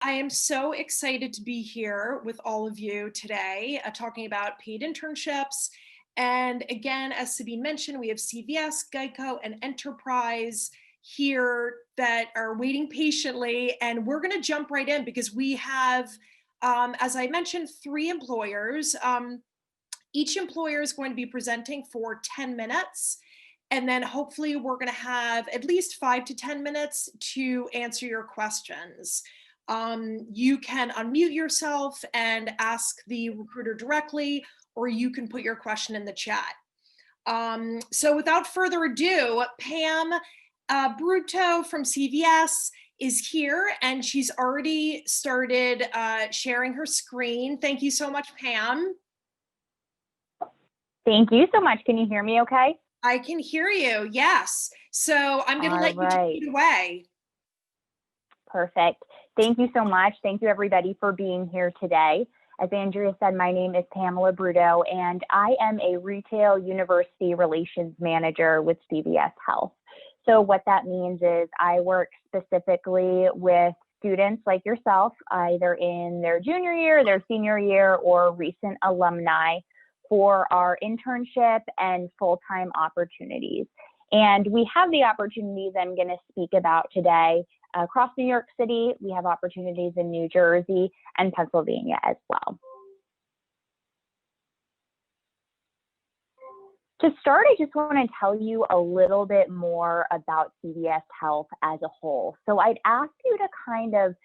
I am so excited to be here with all of you today, talking about paid internships. And again, as Sabine mentioned, we have CVS, Geico, and Enterprise here that are waiting patiently. And we're going to jump right in because we have, as I mentioned, three employers. Each employer is going to be presenting for 10 minutes. And then hopefully we're going to have at least 5 to 10 minutes to answer your questions. You can unmute yourself and ask the recruiter directly, or you can put your question in the chat. So without further ado, Pam Bruto from CVS is here, and she's already started sharing her screen. Thank you so much, Pam. Thank you so much. Can you hear me okay? I can hear you, yes. So I'm going to let you take it away. Perfect. Thank you so much. Thank you, everybody, for being here today. As Andrea said, my name is Pamela Bruto, and I am a Retail University Relations Manager with CVS Health. So what that means is I work specifically with students like yourself, either in their junior year, their senior year, or recent alumni for our internship and full-time opportunities. And we have the opportunities I'm going to speak about today across New York City. We have opportunities in New Jersey and Pennsylvania as well. To start, I just want to tell you a little bit more about CVS Health as a whole. So I'd ask you to kind of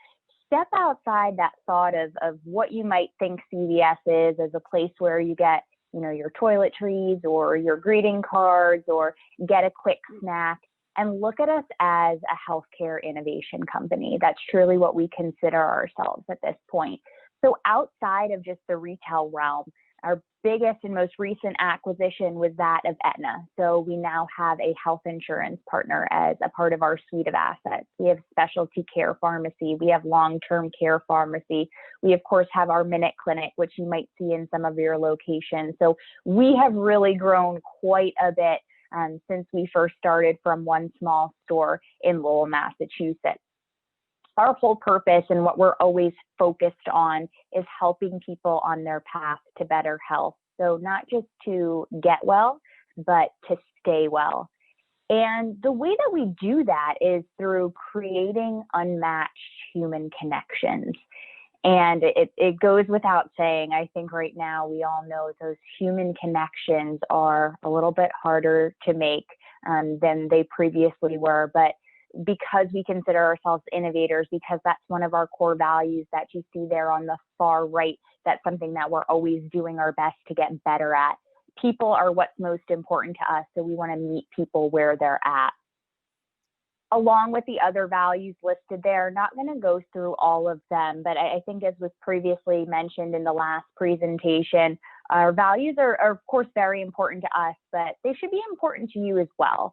step outside that thought of what you might think CVS is as a place where you get your toiletries or your greeting cards or get a quick snack, and look at us as a healthcare innovation company. That's truly what we consider ourselves at this point. So outside of just the retail realm, our biggest and most recent acquisition was that of Aetna. So we now have a health insurance partner as a part of our suite of assets. We have specialty care pharmacy. We have long-term care pharmacy. We, of course, have our Minute Clinic, which you might see in some of your locations. So we have really grown quite a bit since we first started from one small store in Lowell, Massachusetts. Our whole purpose and what we're always focused on is helping people on their path to better health. So not just to get well, but to stay well. And the way that we do that is through creating unmatched human connections. And it goes without saying, I think right now we all know those human connections are a little bit harder to make than they previously were. But because we consider ourselves innovators, because that's one of our core values that you see there on the far right, that's something that we're always doing our best to get better at. People are what's most important to us, so we want to meet people where they're at. Along with the other values listed there, not going to go through all of them, but I think as was previously mentioned in the last presentation, our values are of course very important to us, but they should be important to you as well.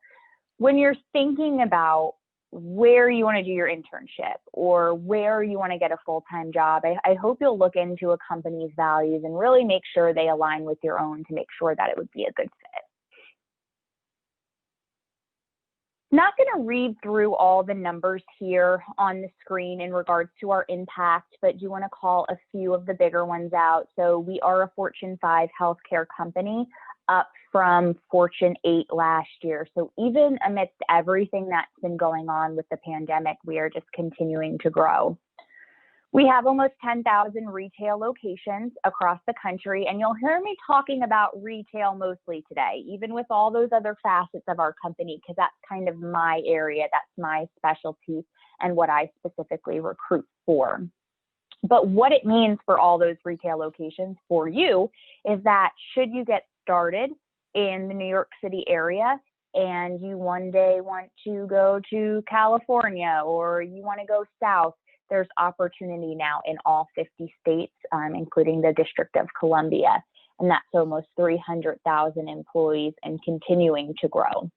When you're thinking about where you want to do your internship or where you want to get a full-time job, I hope you'll look into a company's values and really make sure they align with your own to make sure that it would be a good fit. Not going to read through all the numbers here on the screen in regards to our impact, but do want to call a few of the bigger ones out. So we are a Fortune 5 healthcare company, up from Fortune 8 last year. So even amidst everything that's been going on with the pandemic, we are just continuing to grow. We have almost 10,000 retail locations across the country, and you'll hear me talking about retail mostly today, even with all those other facets of our company, because that's kind of my area, that's my specialty, and what I specifically recruit for. But what it means for all those retail locations for you is that should you get started in the New York City area and you one day want to go to California or you want to go south, there's opportunity now in all 50 states, including the District of Columbia. And that's almost 300,000 employees and continuing to grow.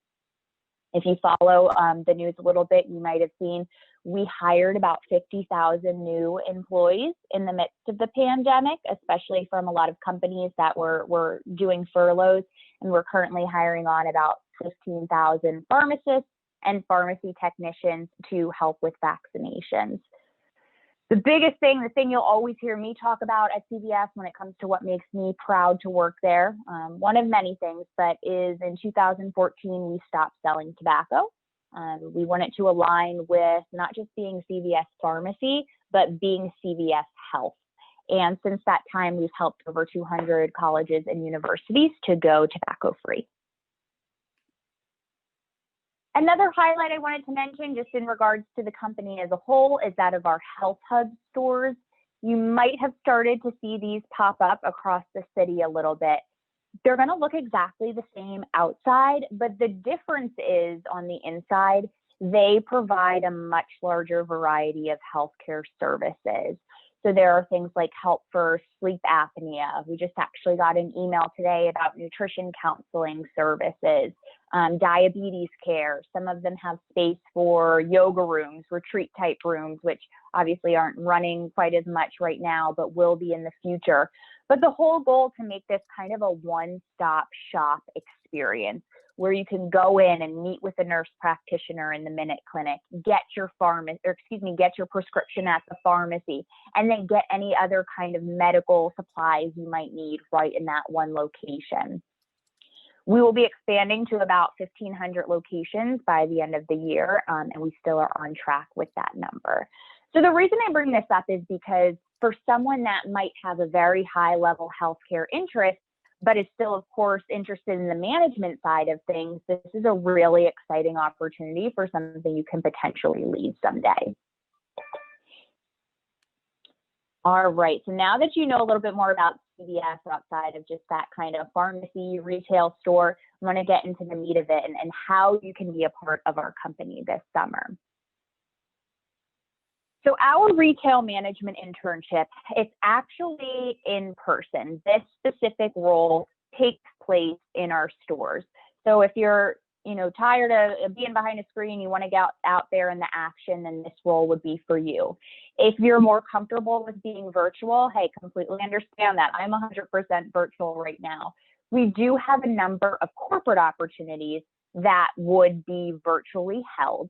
If you follow the news a little bit, you might have seen we hired about 50,000 new employees in the midst of the pandemic, especially from a lot of companies that were doing furloughs. And we're currently hiring on about 15,000 pharmacists and pharmacy technicians to help with vaccinations. The biggest thing, the thing you'll always hear me talk about at CVS when it comes to what makes me proud to work there, one of many things, but is in 2014, we stopped selling tobacco. We wanted to align with not just being CVS Pharmacy, but being CVS Health. And since that time, we've helped over 200 colleges and universities to go tobacco-free. Another highlight I wanted to mention, just in regards to the company as a whole, is that of our Healthhubs stores. You might have started to see these pop up across the city a little bit. They're going to look exactly the same outside, but the difference is on the inside, they provide a much larger variety of healthcare services. So there are things like help for sleep apnea. We just actually got an email today about nutrition counseling services, diabetes care. Some of them have space for yoga rooms, retreat type rooms, which obviously aren't running quite as much right now, but will be in the future. But the whole goal to make this kind of a one-stop shop experience, where you can go in and meet with a nurse practitioner in the Minute Clinic, get your get your prescription at the pharmacy, and then get any other kind of medical supplies you might need right in that one location. We will be expanding to about 1,500 locations by the end of the year, and we still are on track with that number. So the reason I bring this up is because for someone that might have a very high level healthcare interest, but is still, of course, interested in the management side of things, this is a really exciting opportunity for something you can potentially lead someday. All right, so now that you know a little bit more about CVS outside of just that kind of pharmacy retail store, I want to get into the meat of it and how you can be a part of our company this summer. So our retail management internship, it's actually in person. This specific role takes place in our stores. So if you're, tired of being behind a screen, you want to get out there in the action, then this role would be for you. If you're more comfortable with being virtual, hey, completely understand that. I'm 100% virtual right now. We do have a number of corporate opportunities that would be virtually held.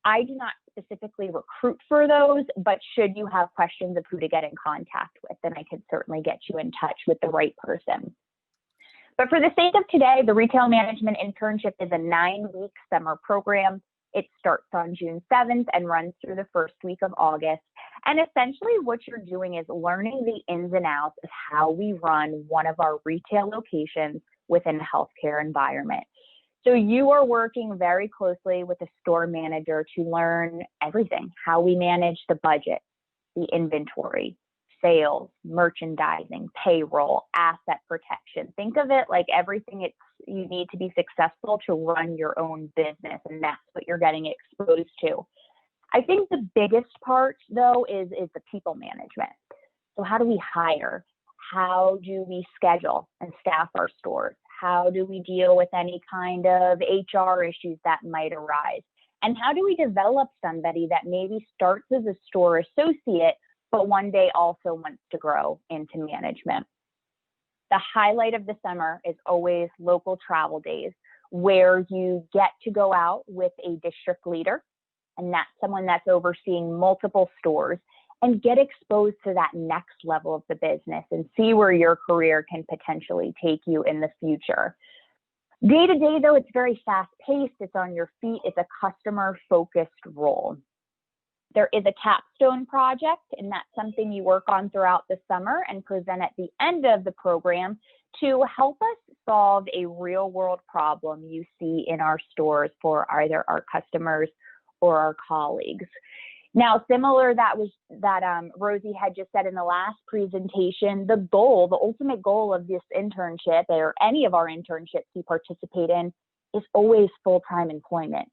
I do not specifically recruit for those, but should you have questions of who to get in contact with, then I could certainly get you in touch with the right person. But for the sake of today, the Retail Management Internship is a 9-week summer program. It starts on June 7th and runs through the first week of August. And essentially what you're doing is learning the ins and outs of how we run one of our retail locations within a healthcare environment. So you are working very closely with a store manager to learn everything, how we manage the budget, the inventory, sales, merchandising, payroll, asset protection. Think of it like everything you need to be successful to run your own business, and that's what you're getting exposed to. I think the biggest part, though, is the people management. So how do we hire? How do we schedule and staff our stores? How do we deal with any kind of HR issues that might arise? And how do we develop somebody that maybe starts as a store associate, but one day also wants to grow into management? The highlight of the summer is always local travel days, where you get to go out with a district leader, and that's someone that's overseeing multiple stores, and get exposed to that next level of the business and see where your career can potentially take you in the future. Day to day, though, it's very fast paced. It's on your feet. It's a customer focused role. There is a capstone project, and that's something you work on throughout the summer and present at the end of the program to help us solve a real world problem you see in our stores for either our customers or our colleagues. Now, similar that Rosie had just said in the last presentation, the ultimate goal of this internship, or any of our internships you participate in, is always full-time employment.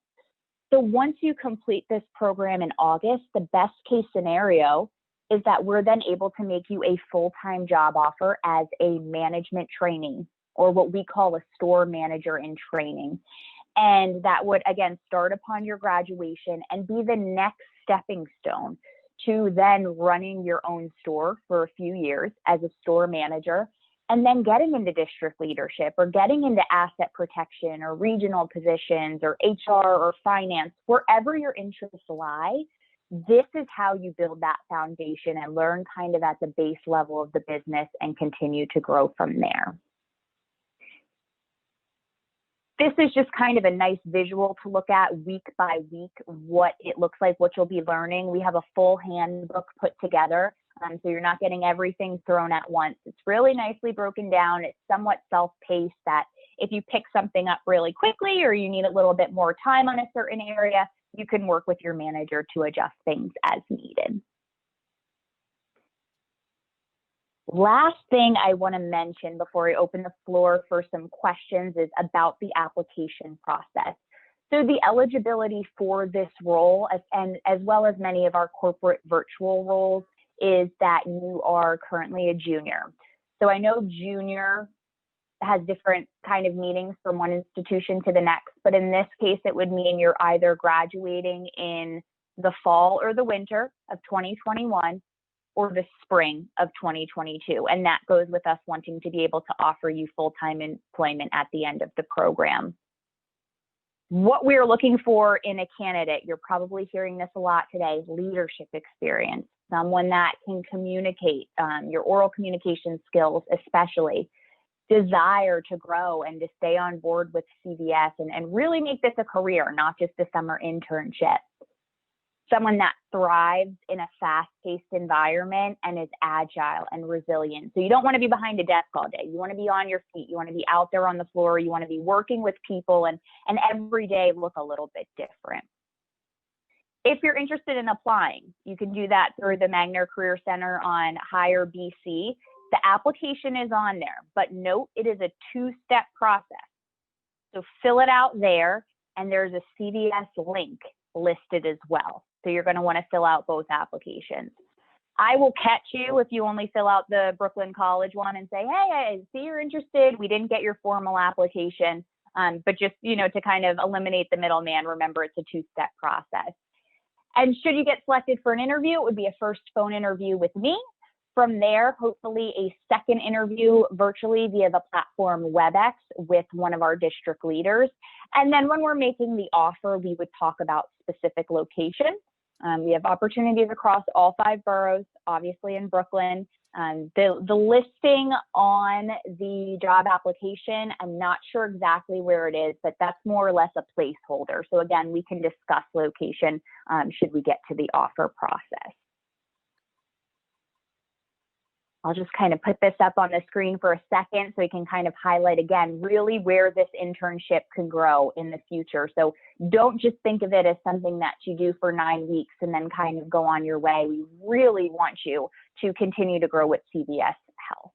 So once you complete this program in August, the best case scenario is that we're then able to make you a full-time job offer as a management trainee, or what we call a store manager in training. And that would, again, start upon your graduation and be the next stepping stone to then running your own store for a few years as a store manager, and then getting into district leadership or getting into asset protection or regional positions or HR or finance, wherever your interests lie. this is how you build that foundation and learn kind of at the base level of the business and continue to grow from there. This is just kind of a nice visual to look at week by week, what it looks like, what you'll be learning. We have a full handbook put together, so you're not getting everything thrown at once. It's really nicely broken down. It's somewhat self-paced, that if you pick something up really quickly or you need a little bit more time on a certain area, you can work with your manager to adjust things as needed. Last thing I want to mention before I open the floor for some questions is about the application process. So the eligibility for this role, and as well as many of our corporate virtual roles, is that you are currently a junior. So I know junior has different kind of meanings from one institution to the next, but in this case, it would mean you're either graduating in the fall or the winter of 2021 or the spring of 2022. And that goes with us wanting to be able to offer you full-time employment at the end of the program. What we're looking for in a candidate, you're probably hearing this a lot today, leadership experience, someone that can communicate, your oral communication skills especially, desire to grow and to stay on board with CVS and really make this a career, not just a summer internship. Someone that thrives in a fast-paced environment and is agile and resilient. So you don't want to be behind a desk all day. You want to be on your feet. You want to be out there on the floor. You want to be working with people and every day look a little bit different. If you're interested in applying, you can do that through the Magner Career Center on Hire BC. The application is on there, but note it is a two-step process. So fill it out there, and there's a CVS link listed as well. So you're going to want to fill out both applications. I will catch you if you only fill out the Brooklyn College one and say, hey, I see you're interested. We didn't get your formal application, but just, to kind of eliminate the middleman, remember it's a two-step process. And should you get selected for an interview, it would be a first phone interview with me. From there, hopefully a second interview virtually via the platform WebEx with one of our district leaders. And then when we're making the offer, we would talk about specific location. We have opportunities across all 5 boroughs, obviously in Brooklyn. The listing on the job application, I'm not sure exactly where it is, but that's more or less a placeholder. So again, we can discuss location should we get to the offer process. I'll just kind of put this up on the screen for a second so we can kind of highlight again really where this internship can grow in the future. So don't just think of it as something that you do for 9 weeks and then kind of go on your way. We really want you to continue to grow with CVS Health.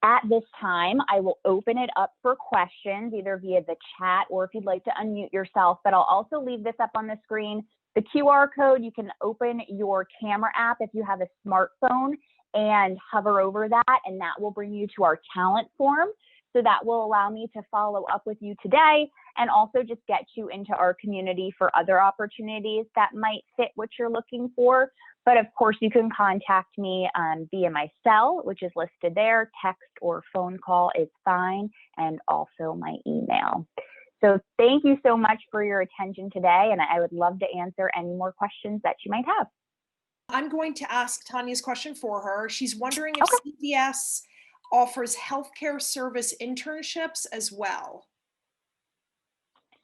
At this time, I will open it up for questions either via the chat or if you'd like to unmute yourself, but I'll also leave this up on the screen. The QR code, you can open your camera app if you have a smartphone and hover over that, and that will bring you to our talent form. So that will allow me to follow up with you today and also just get you into our community for other opportunities that might fit what you're looking for. But of course, you can contact me via my cell, which is listed there. Text or phone call is fine, and also my email. So thank you so much for your attention today, and I would love to answer any more questions that you might have. I'm going to ask Tanya's question for her. She's wondering if CVS offers healthcare service internships as well.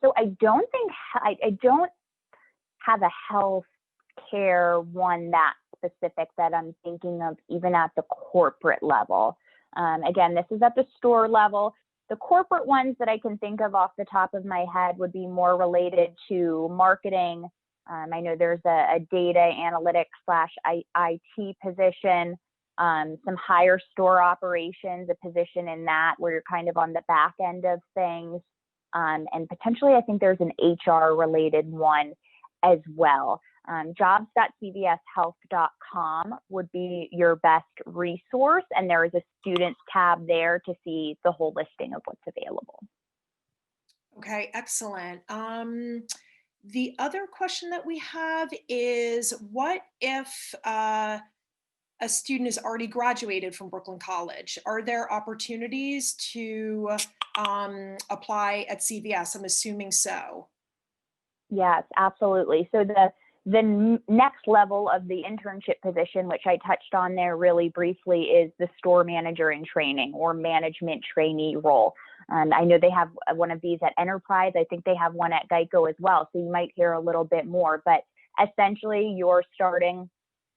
So I don't think, I don't have a healthcare one that specific that I'm thinking of even at the corporate level. Again, this is at the store level. The corporate ones that I can think of off the top of my head would be more related to marketing. I know there's a data analytics / IT position, some higher store operations, a position in that where you're kind of on the back end of things. And potentially I think there's an HR related one as well. Jobs.cvshealth.com would be your best resource, and there is a students tab there to see the whole listing of what's available. Okay, excellent. The other question that we have is, what if a student is already graduated from Brooklyn College? Are there opportunities to apply at CVS? I'm assuming so. Yes, absolutely. So the next level of the internship position, which I touched on there really briefly, is the store manager in training or management trainee role. I know they have one of these at Enterprise. I think they have one at Geico as well. So you might hear a little bit more, but essentially you're starting,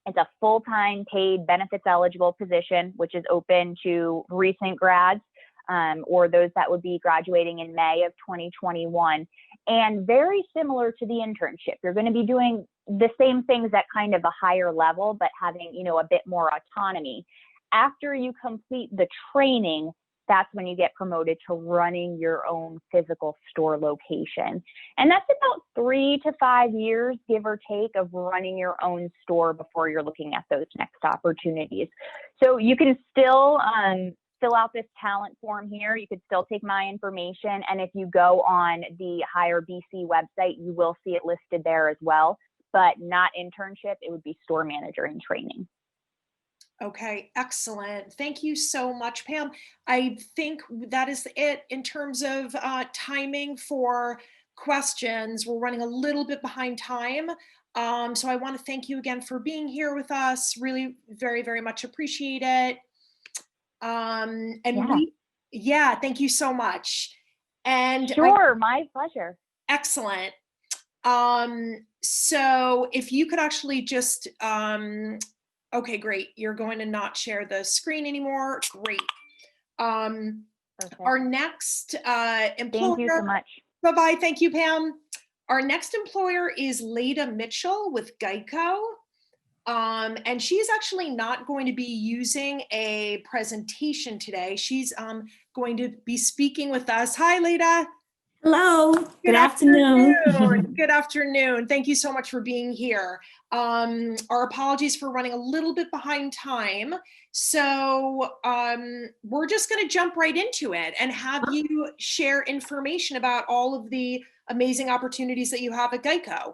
it's a full-time paid benefits eligible position, which is open to recent grads or those that would be graduating in May of 2021. And very similar to the internship, you're going to be doing the same things at kind of a higher level, but having, a bit more autonomy. After you complete the training, that's when you get promoted to running your own physical store location. And that's about 3 to 5 years, give or take, of running your own store before you're looking at those next opportunities. So you can still fill out this talent form here. You could still take my information. And if you go on the Hire BC website, you will see it listed there as well, but not internship. It would be store manager in training. Okay, excellent. Thank you so much, Pam. I think that is it in terms of timing for questions. We're running a little bit behind time. So I want to thank you again for being here with us. Really, very, very much appreciate it. Thank you so much. And sure, my pleasure. Excellent. So if you could actually just, okay, great. You're going to not share the screen anymore. Great. Our next employer. Thank you so much. Bye-bye. Thank you, Pam. Our next employer is Leda Mitchell with Geico. And she's actually not going to be using a presentation today. She's going to be speaking with us. Hi, Leda. Hello. Good afternoon. Good afternoon. Thank you so much for being here. Our apologies for running a little bit behind time. So we're just going to jump right into it and have you share information about all of the amazing opportunities that you have at Geico.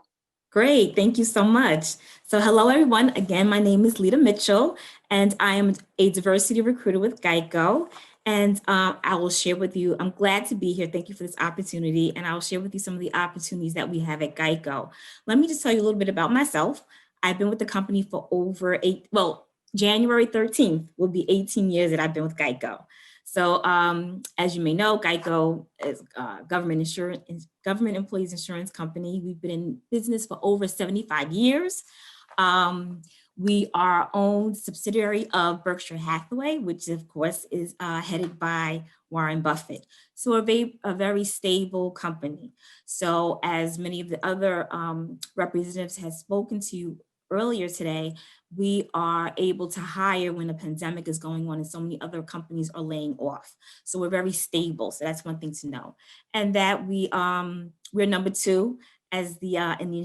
Great. Thank you so much. So hello, everyone. Again, my name is Leda Mitchell, and I am a diversity recruiter with Geico. And I will share with you, I'm glad to be here. Thank you for this opportunity. And I'll share with you some of the opportunities that we have at Geico. Let me just tell you a little bit about myself. I've been with the company for over January 13th will be 18 years that I've been with Geico. So as you may know, Geico is a government employees insurance company. We've been in business for over 75 years. We are our own subsidiary of Berkshire Hathaway, which of course is headed by Warren Buffett. So a very stable company. So as many of the other representatives have spoken to you earlier today, we are able to hire when a pandemic is going on and so many other companies are laying off. So we're very stable. So that's one thing to know. And that we're number 2 as the in the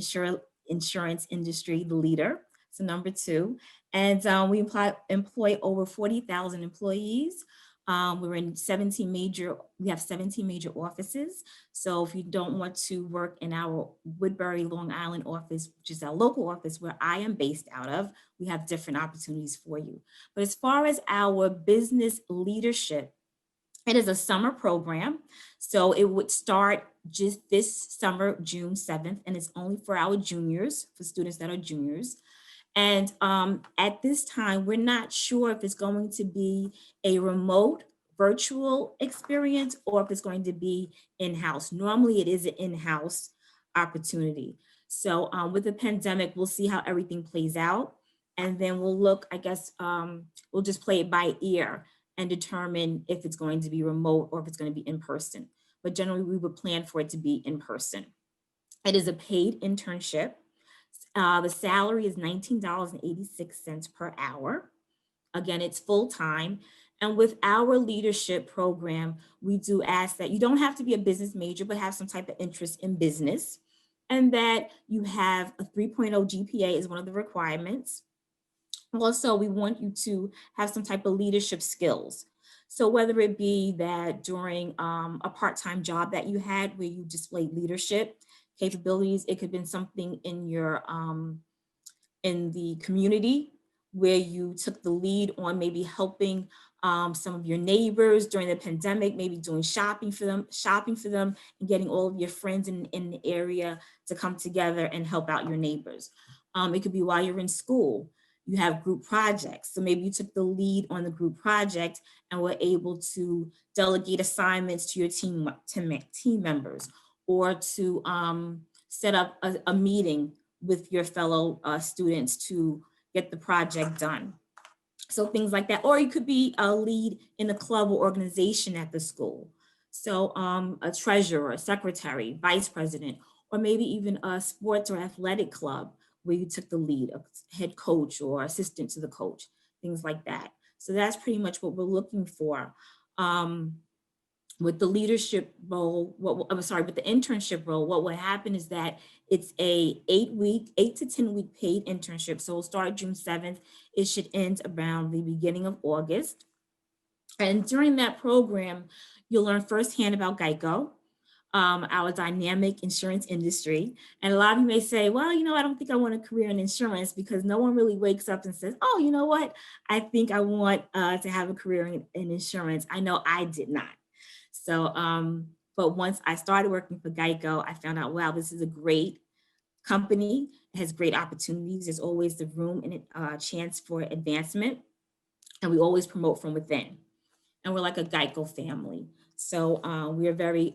insurance industry, the leader. So number 2. And we employ over 40,000 employees. We're in 17 major offices. So if you don't want to work in our Woodbury, Long Island office, which is our local office where I am based out of, we have different opportunities for you. But as far as our business leadership, it is a summer program. So it would start just this summer, June 7th, and it's only for our juniors, for students that are juniors. And at this time, we're not sure if it's going to be a remote virtual experience or if it's going to be in-house. Normally, it is an in-house opportunity. So with the pandemic, we'll see how everything plays out. And then we'll look, I guess, we'll just play it by ear and determine if it's going to be remote or if it's going to be in person. But generally, we would plan for it to be in person. It is a paid internship. The salary is $19.86 per hour. Again, it's full-time. And with our leadership program, we do ask that you don't have to be a business major, but have some type of interest in business. And that you have a 3.0 GPA is one of the requirements. Also, we want you to have some type of leadership skills. So whether it be that during a part-time job that you had where you displayed leadership capabilities, it could have been something in your in the community where you took the lead on maybe helping some of your neighbors during the pandemic, maybe doing shopping for them, and getting all of your friends in the area to come together and help out your neighbors. It could be while you're in school. You have group projects. So maybe you took the lead on the group project and were able to delegate assignments to your team members, or to set up a meeting with your fellow students to get the project done. So things like that. Or you could be a lead in a club or organization at the school. So a treasurer, secretary, vice president, or maybe even a sports or athletic club where you took the lead, a head coach or assistant to the coach, things like that. So that's pretty much what we're looking for. With the leadership role, with the internship role, what will happen is that it's a 8 to 10 week paid internship. So it'll start June 7th. It should end around the beginning of August. And during that program, you'll learn firsthand about Geico, our dynamic insurance industry. And a lot of you may say, well, I don't think I want a career in insurance, because no one really wakes up and says, oh, you know what? I think I want to have a career in insurance. I know I did not. So, but once I started working for Geico, I found out, wow, this is a great company. It has great opportunities. There's always the room and a chance for advancement. And we always promote from within. And we're like a Geico family. So we are very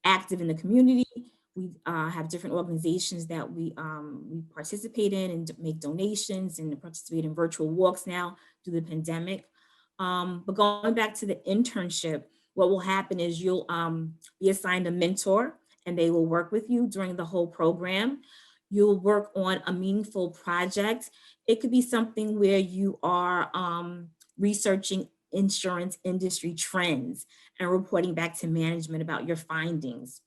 active in the community. We have different organizations that we participate in and make donations, and participate in virtual walks now through the pandemic. But going back to the internship, what will happen is you'll be assigned a mentor, and they will work with you during the whole program. You'll work on a meaningful project. It could be something where you are researching insurance industry trends and reporting back to management about your findings.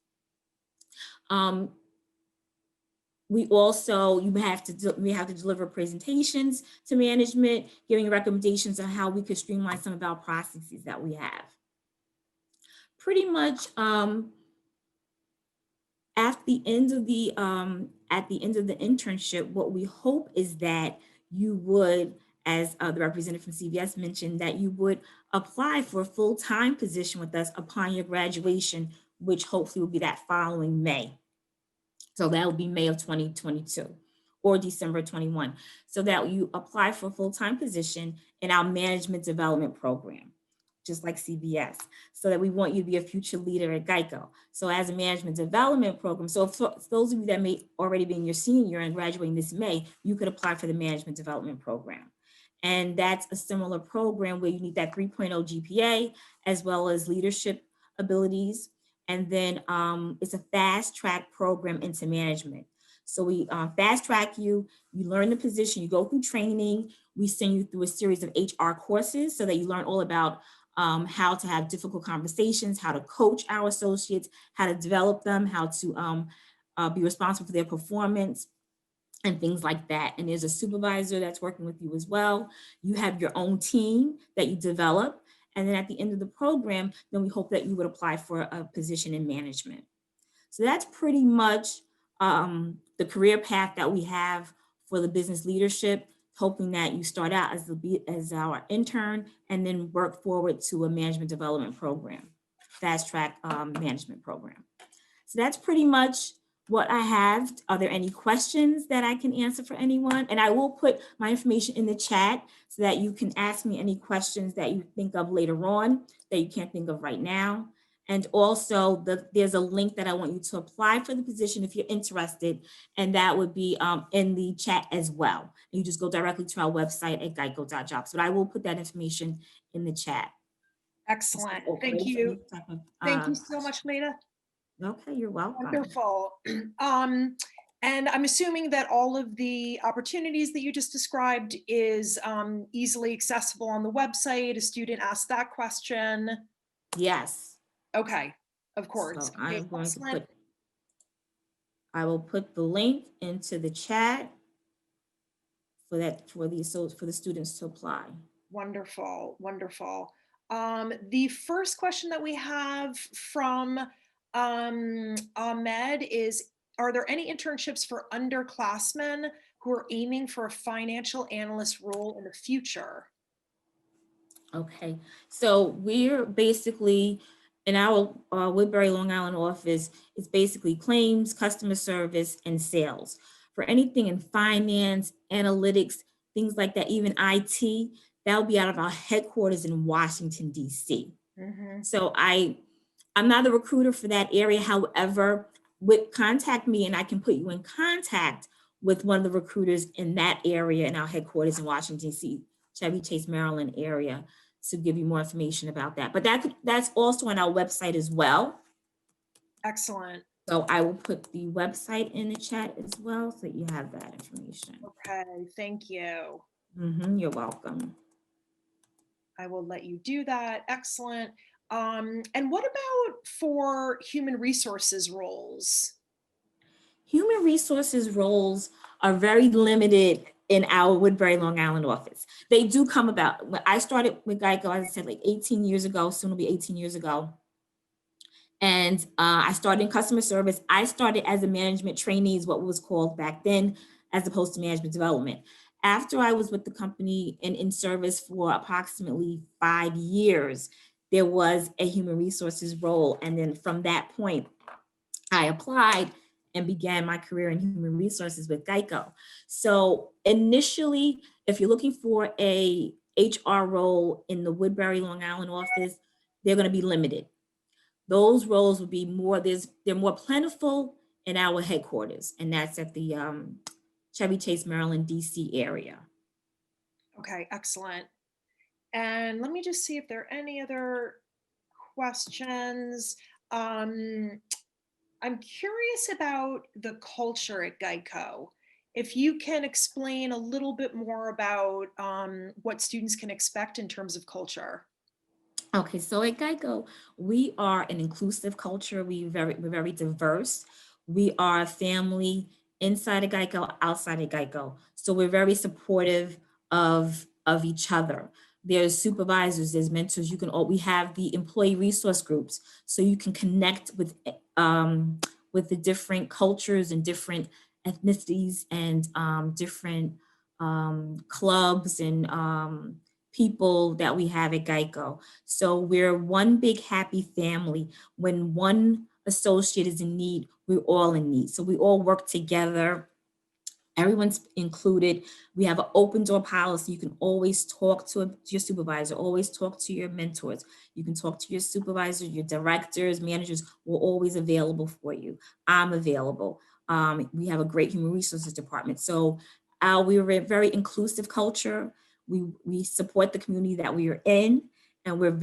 We have to deliver presentations to management, giving recommendations on how we could streamline some of our processes that we have. Pretty much at the end of the internship, what we hope is that you would, as the representative from CVS mentioned, that you would apply for a full-time position with us upon your graduation, which hopefully will be that following May. So that will be May of 2022 or December 21. So that you apply for a full-time position in our management development program, just like CVS, so that we want you to be a future leader at Geico. So as a management development program, so for those of you that may already be in your senior year and graduating this May, you could apply for the management development program. And that's a similar program where you need that 3.0 GPA, as well as leadership abilities. And then it's a fast track program into management. So we fast track you, you learn the position, you go through training, we send you through a series of HR courses so that you learn all about how to have difficult conversations, how to coach our associates, how to develop them, how to be responsible for their performance, and things like that. And there's a supervisor that's working with you as well. You have your own team that you develop. And then at the end of the program, then we hope that you would apply for a position in management. So that's pretty much the career path that we have for the business leadership, hoping that you start out as our intern and then work forward to a management development program, fast track management program. So that's pretty much what I have. Are there any questions that I can answer for anyone? And I will put my information in the chat so that you can ask me any questions that you think of later on that you can't think of right now. And also there's a link that I want you to apply for the position if you're interested, and that would be in the chat as well. You just go directly to our website at geico.jobs, but I will put that information in the chat. Excellent. Thank you. Thank you so much, Leda. Okay, you're welcome. Wonderful. And I'm assuming that all of the opportunities that you just described is easily accessible on the website. A student asked that question. Yes. Okay, of course. So I'm going to I will put the link into the chat for the students to apply. Wonderful, wonderful. The first question that we have from Ahmed is, are there any internships for underclassmen who are aiming for a financial analyst role in the future? Okay, so we're basically in our Woodbury, Long Island office, it's basically claims, customer service, and sales. For anything in finance, analytics, things like that, even IT, that'll be out of our headquarters in Washington, D.C. Mhm. So I'm not a recruiter for that area. However, contact me and I can put you in contact with one of the recruiters in that area in our headquarters in Washington, D.C., Chevy Chase, Maryland area to give you more information about that. But that's also on our website as well. Excellent. So I will put the website in the chat as well so that you have that information. Okay, thank you. You're welcome. I will let you do that. Excellent. And what about for human resources roles? Human resources roles are very limited in our Woodbury, Long Island office. They do come about. When I started with Geico, as I said, like 18 years ago, soon will be 18 years ago. And I started in customer service. I started as a management trainee, is what was called back then, as opposed to management development. After I was with the company and in service for approximately 5 years, there was a human resources role. And then from that point, I applied and began my career in human resources with Geico. So initially, if you're looking for a HR role in the Woodbury, Long Island office, they're going to be limited. Those roles would be they're more plentiful in our headquarters, and that's at the Chevy Chase, Maryland, DC area. Okay, excellent. And let me just see if there are any other questions. I'm curious about the culture at Geico. If you can explain a little bit more about what students can expect in terms of culture. Okay, so at Geico, we are an inclusive culture. We're very diverse. We are a family inside of Geico, outside of Geico. So we're very supportive of each other. There's supervisors, there's mentors. We have the employee resource groups, so you can connect with the different cultures and different ethnicities and different clubs and people that we have at Geico. So we're one big happy family. When one associate is in need, we're all in need. So we all work together. Everyone's included. We have an open door policy. You can always talk to your supervisor, always talk to your mentors. You can talk to your supervisor, your directors, managers. We're always available for you. I'm available. We have a great human resources department. So we're a very inclusive culture. We support the community that we are in, and we have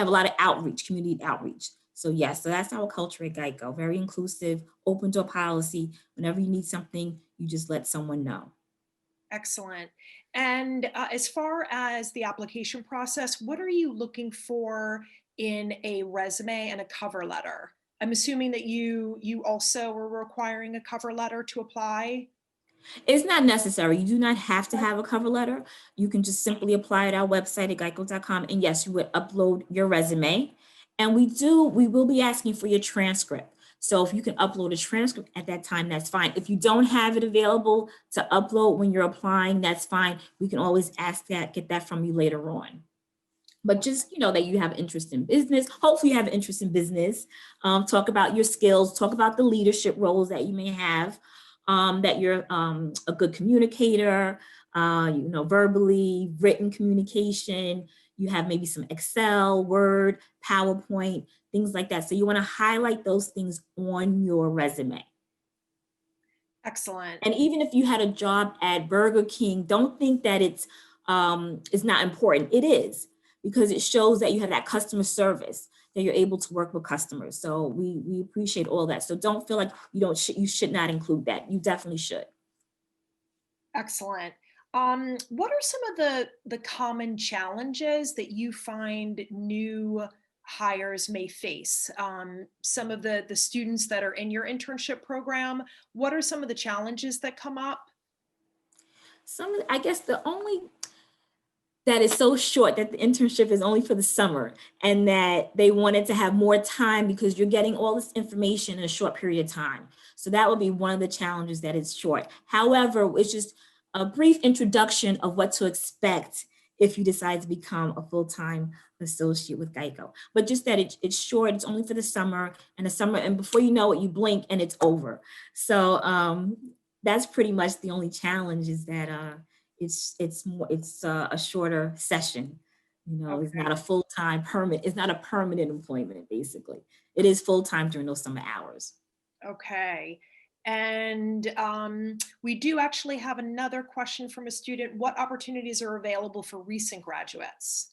a lot of outreach, community outreach. So yes, so that's our culture at Geico. Very inclusive, open door policy. Whenever you need something, you just let someone know. Excellent. And as far as the application process, what are you looking for in a resume and a cover letter? I'm assuming that you also are requiring a cover letter to apply. It's not necessary. You do not have to have a cover letter. You can just simply apply at our website at geico.com. And yes, you would upload your resume. And we will be asking for your transcript. So if you can upload a transcript at that time, that's fine. If you don't have it available to upload when you're applying, that's fine. We can always get that from you later on. But just, that you have interest in business. Hopefully you have interest in business. Talk about your skills, talk about the leadership roles that you may have, that you're a good communicator, verbally, written communication. You have maybe some Excel, Word, PowerPoint, things like that. So you want to highlight those things on your resume. Excellent. And even if you had a job at Burger King, don't think that it's not important. It is, because it shows that you have that customer service, that you're able to work with customers. So we appreciate all that. So don't feel like you should not include that. You definitely should. Excellent. What are some of the common challenges that you find new hires may face? Some of the students that are in your internship program, what are some of the challenges that come up? I guess the only that is so short, that the internship is only for the summer, and that they wanted to have more time because you're getting all this information in a short period of time. So that would be one of the challenges, that it's short. However, it's just a brief introduction of what to expect if you decide to become a full-time associate with Geico. But just that it's short, it's only for the summer, and before you know it, you blink and it's over. So that's pretty much the only challenge, is that it's a shorter session. You know, Okay. it's not a full-time permanent, it's not a permanent employment, basically. It is full-time during those summer hours. Okay. And we do actually have another question from a student. What opportunities are available for recent graduates?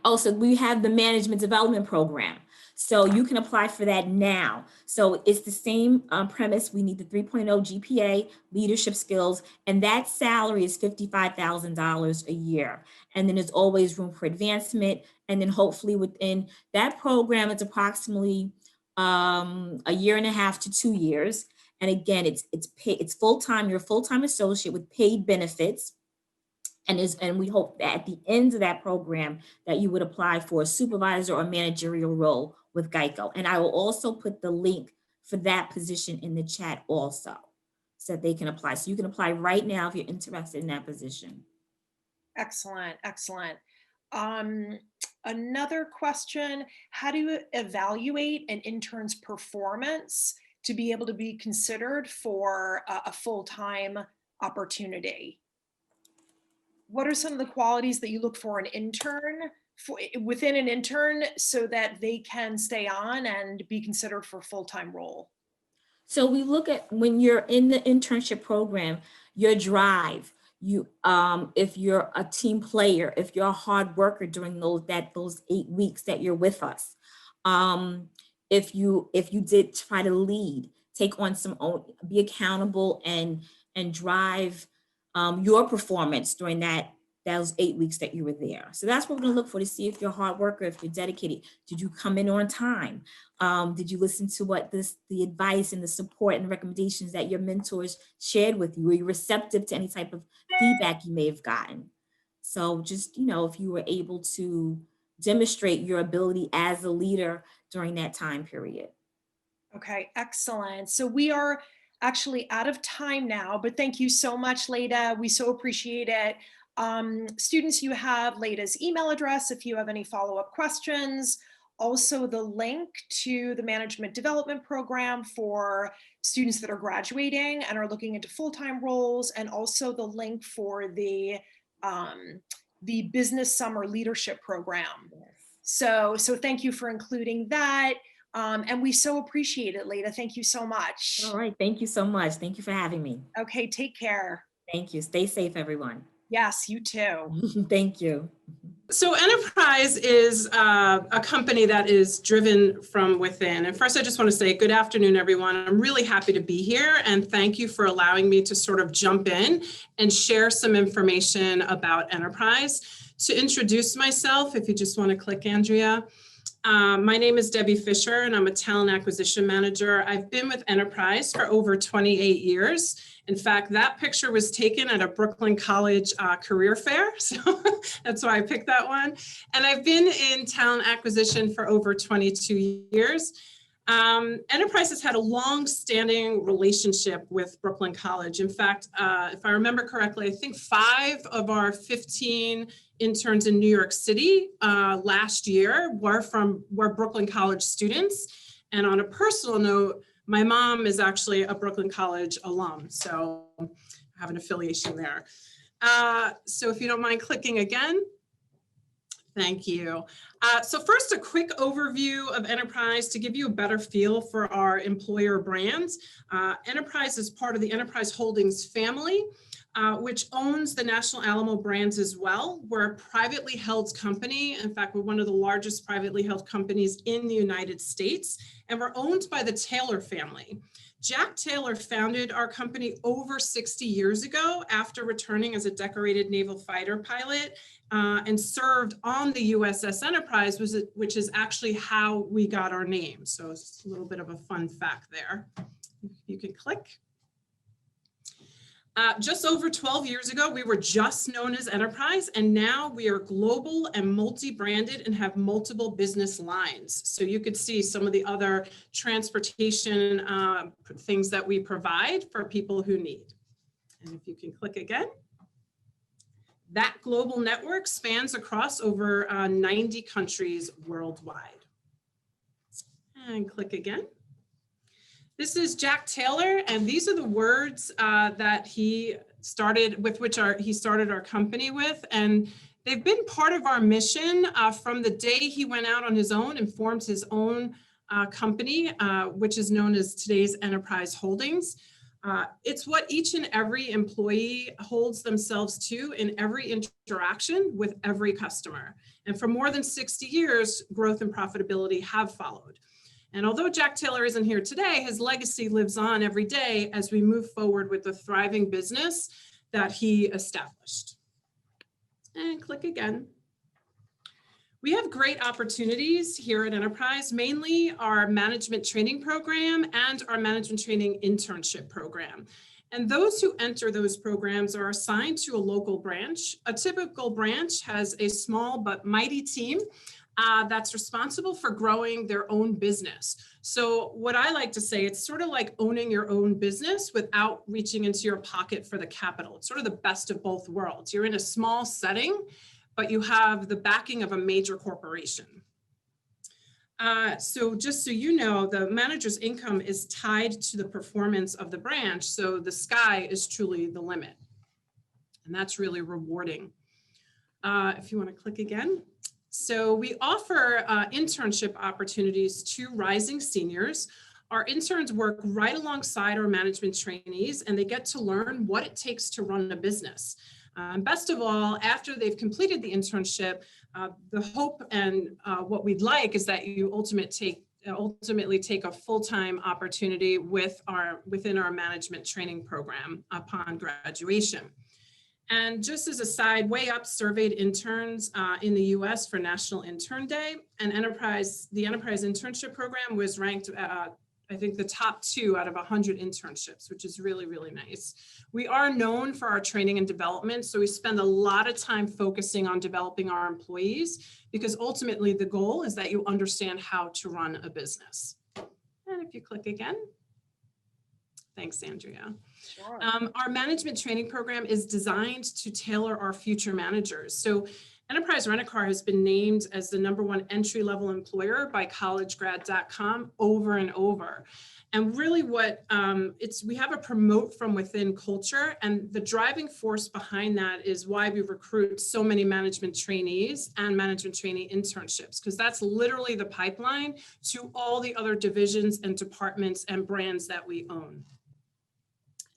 Also, we have the management development program. So you can apply for that now. So it's the same premise. We need the 3.0 GPA, leadership skills, and that salary is $55,000 a year. And then there's always room for advancement. And then hopefully within that program, it's approximately a year and a half to 2 years. And again, it's full-time. You're a full-time associate with paid benefits. And we hope that at the end of that program that you would apply for a supervisor or managerial role with Geico. And I will also put the link for that position in the chat also, so that they can apply. So you can apply right now if you're interested in that position. Excellent, excellent. Another question, how do you evaluate an intern's performance to be able to be considered for a full-time opportunity? What are some of the qualities that you look for an intern, within an intern, so that they can stay on and be considered for a full-time role? So we look at, when you're in the internship program, your drive, if you're a team player, if you're a hard worker during those 8 weeks that you're with us, if you did try to lead, take on be accountable and drive your performance during those 8 weeks that you were there. So that's what we're gonna look for, to see if you're a hard worker, if you're dedicated. Did you come in on time? Did you listen to what the advice and the support and recommendations that your mentors shared with you? Were you receptive to any type of feedback you may have gotten? So just, if you were able to demonstrate your ability as a leader during that time period. Okay, excellent. So we are actually out of time now, but thank you so much, Leda. We so appreciate it. Students, you have Leda's email address if you have any follow-up questions. Also, the link to the management development program for students that are graduating and are looking into full-time roles, and also the link for the business summer leadership program. So thank you for including that. And we so appreciate it, Leda. Thank you so much. All right, thank you so much. Thank you for having me. Okay, take care. Thank you. Stay safe, everyone. Yes, you too. Thank you. So Enterprise is a company that is driven from within. And first, I just want to say good afternoon, everyone. I'm really happy to be here, and thank you for allowing me to sort of jump in and share some information about Enterprise. To introduce myself, if you just want to click, Andrea. My name is Debbie Fisher, and I'm a talent acquisition manager. I've been with Enterprise for over 28 years. In fact, that picture was taken at a Brooklyn College career fair, so that's why I picked that one. And I've been in talent acquisition for over 22 years. Enterprise has had a long-standing relationship with Brooklyn College. In fact, if I remember correctly, I think 5 of our 15 interns in New York City last year were Brooklyn College students. And on a personal note, my mom is actually a Brooklyn College alum, so I have an affiliation there. So if you don't mind clicking again. Thank you. So first, a quick overview of Enterprise to give you a better feel for our employer brands. Enterprise is part of the Enterprise Holdings family, which owns the National Alamo brands as well. We're a privately held company. In fact, we're one of the largest privately held companies in the United States, and we're owned by the Taylor family. Jack Taylor founded our company over 60 years ago after returning as a decorated naval fighter pilot and served on the USS Enterprise, which is actually how we got our name. So it's a little bit of a fun fact there. You can click. Just over 12 years ago, we were just known as Enterprise, and now we are global and multi-branded and have multiple business lines. So you could see some of the other transportation things that we provide for people who need. And if you can click again. That global network spans across over 90 countries worldwide. And click again. This is Jack Taylor, and these are the words that he started with, he started our company with, and they've been part of our mission from the day he went out on his own and formed his own company, which is known as today's Enterprise Holdings. It's what each and every employee holds themselves to in every interaction with every customer. And for more than 60 years, growth and profitability have followed. And although Jack Taylor isn't here today, his legacy lives on every day as we move forward with the thriving business that he established. And click again. We have great opportunities here at Enterprise, mainly our management training program and our management training internship program. And those who enter those programs are assigned to a local branch. A typical branch has a small but mighty team that's responsible for growing their own business. So what I like to say, it's sort of like owning your own business without reaching into your pocket for the capital. It's sort of the best of both worlds. You're in a small setting, but you have the backing of a major corporation. So just so you know, the manager's income is tied to the performance of the branch. So the sky is truly the limit. And that's really rewarding. If you want to click again. So we offer internship opportunities to rising seniors. Our interns work right alongside our management trainees, and they get to learn what it takes to run a business. Best of all, after they've completed the internship, the hope and what we'd like is that you ultimately take a full-time opportunity within our management training program upon graduation. And just as a side, Way Up surveyed interns in the US for National Intern Day, and the Enterprise Internship Program was ranked, I think, the top 2 out of 100 internships, which is really, really nice. We are known for our training and development, so we spend a lot of time focusing on developing our employees, because ultimately the goal is that you understand how to run a business. And if you click again. Thanks, Andrea. Sure. Our management training program is designed to tailor our future managers. So Enterprise Rent-A-Car has been named as the #1 entry-level employer by collegegrad.com over and over. And really we have a promote from within culture, and the driving force behind that is why we recruit so many management trainees and management trainee internships, because that's literally the pipeline to all the other divisions and departments and brands that we own.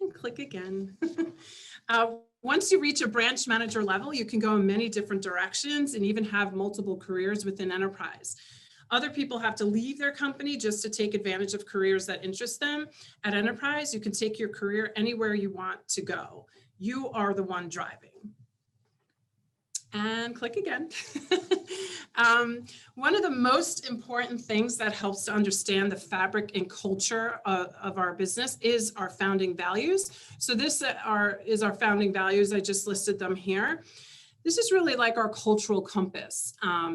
And click again. Once you reach a branch manager level, you can go in many different directions and even have multiple careers within Enterprise. Other people have to leave their company just to take advantage of careers that interest them. At Enterprise, you can take your career anywhere you want to go. You are the one driving. And click again. One of the most important things that helps to understand the fabric and culture of our business is our founding values. So this is our founding values. I just listed them here. This is really like our cultural compass,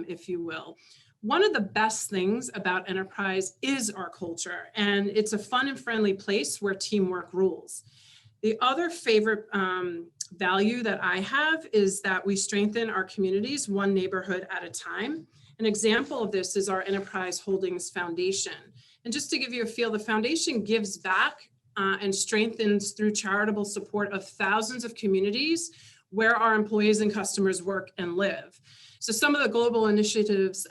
if you will. One of the best things about Enterprise is our culture, and it's a fun and friendly place where teamwork rules. The other favorite value that I have is that we strengthen our communities one neighborhood at a time. An example of this is our Enterprise Holdings Foundation. And just to give you a feel, the foundation gives back and strengthens through charitable support of thousands of communities where our employees and customers work and live. So some of the global initiatives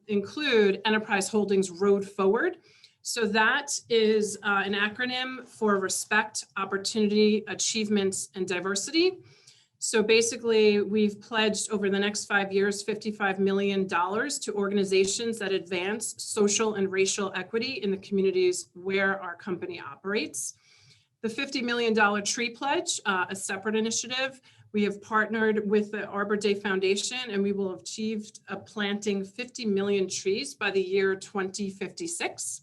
include Enterprise Holdings Road Forward. So that is an acronym for respect, opportunity, achievement, and diversity. So basically, we've pledged over the next 5 years, $55 million to organizations that advance social and racial equity in the communities where our company operates. The $50 million tree pledge, a separate initiative, we have partnered with the Arbor Day Foundation, and we will have achieved planting 50 million trees by the year 2056.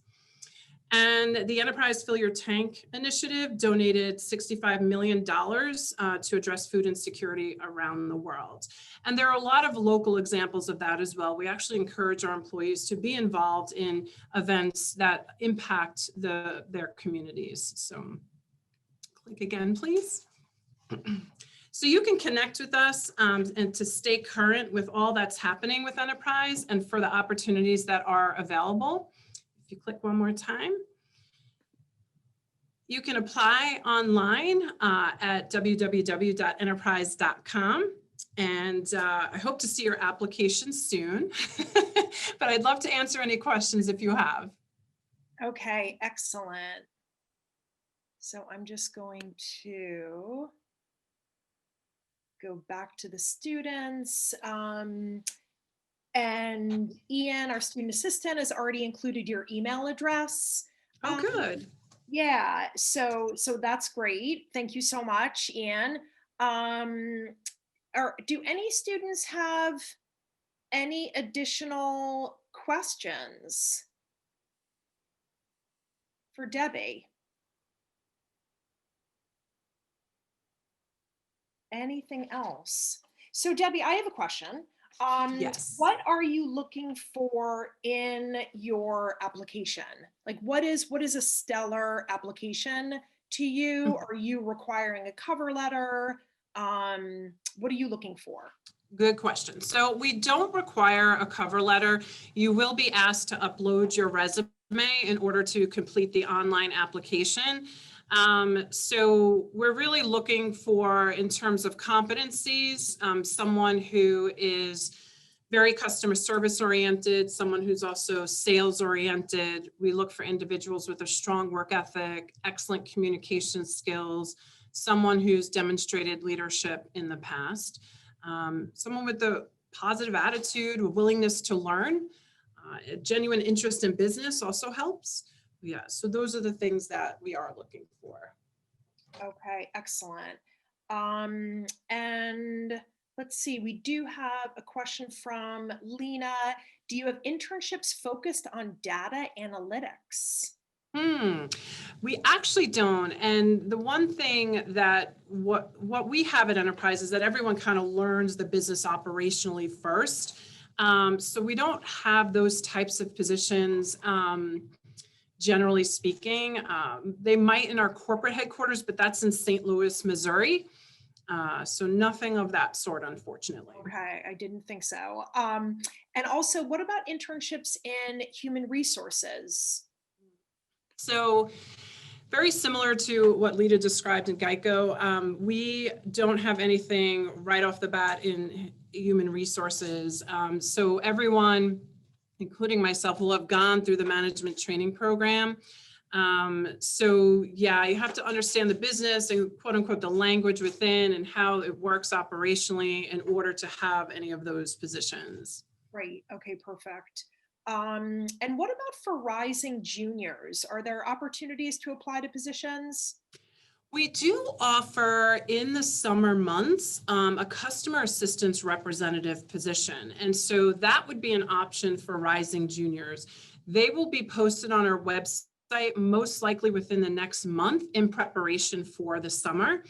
And the Enterprise Fill Your Tank initiative donated $65 million to address food insecurity around the world. And there are a lot of local examples of that as well. We actually encourage our employees to be involved in events that impact their communities. So click again, please. So you can connect with us and to stay current with all that's happening with Enterprise and for the opportunities that are available. If you click one more time. You can apply online at www.enterprise.com. And I hope to see your application soon, but I'd love to answer any questions if you have. Okay, excellent. So I'm just going to go back to the students. And Ian, our student assistant, has already included your email address. Oh, good. Yeah, so that's great. Thank you so much, Ian. Do any students have any additional questions for Debbie? Anything else? So Debbie, I have a question. Yes. What are you looking for in your application? Like what is a stellar application to you? Are you requiring a cover letter? What are you looking for? Good question. So we don't require a cover letter. You will be asked to upload your resume in order to complete the online application. So we're really looking for, in terms of competencies, someone who is very customer service oriented, someone who's also sales oriented. We look for individuals with a strong work ethic, excellent communication skills, someone who's demonstrated leadership in the past, someone with a positive attitude, a willingness to learn, a genuine interest in business also helps. Yeah, so those are the things that we are looking for. Okay, excellent. And let's see, we do have a question from Lena. Do you have internships focused on data analytics? We actually don't. And the one thing that what we have at Enterprise is that everyone kind of learns the business operationally first. So we don't have those types of positions. Generally speaking, they might in our corporate headquarters, but that's in St. Louis, Missouri. So nothing of that sort, unfortunately. Okay, I didn't think so. And also, what about internships in human resources? So very similar to what Lita described in Geico, we don't have anything right off the bat in human resources. So everyone, including myself, will have gone through the management training program. So yeah, you have to understand the business and quote unquote the language within and how it works operationally in order to have any of those positions. Great, okay, perfect. And what about for rising juniors? Are there opportunities to apply to positions? We do offer in the summer months a customer assistance representative position. And so that would be an option for rising juniors. They will be posted on our website most likely within the next month in preparation for the summer.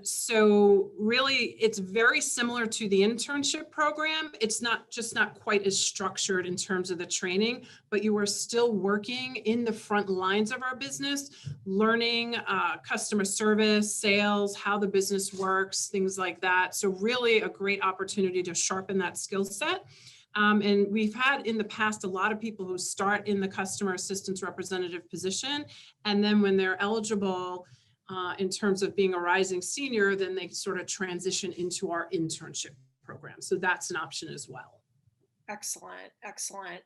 So really it's very similar to the internship program. It's not quite as structured in terms of the training, but you are still working in the front lines of our business, learning customer service, sales, how the business works, things like that. So really a great opportunity to sharpen that skill set. And we've had in the past a lot of people who start in the customer assistance representative position, and then when they're eligible in terms of being a rising senior, then they sort of transition into our internship program. So that's an option as well. Excellent, excellent.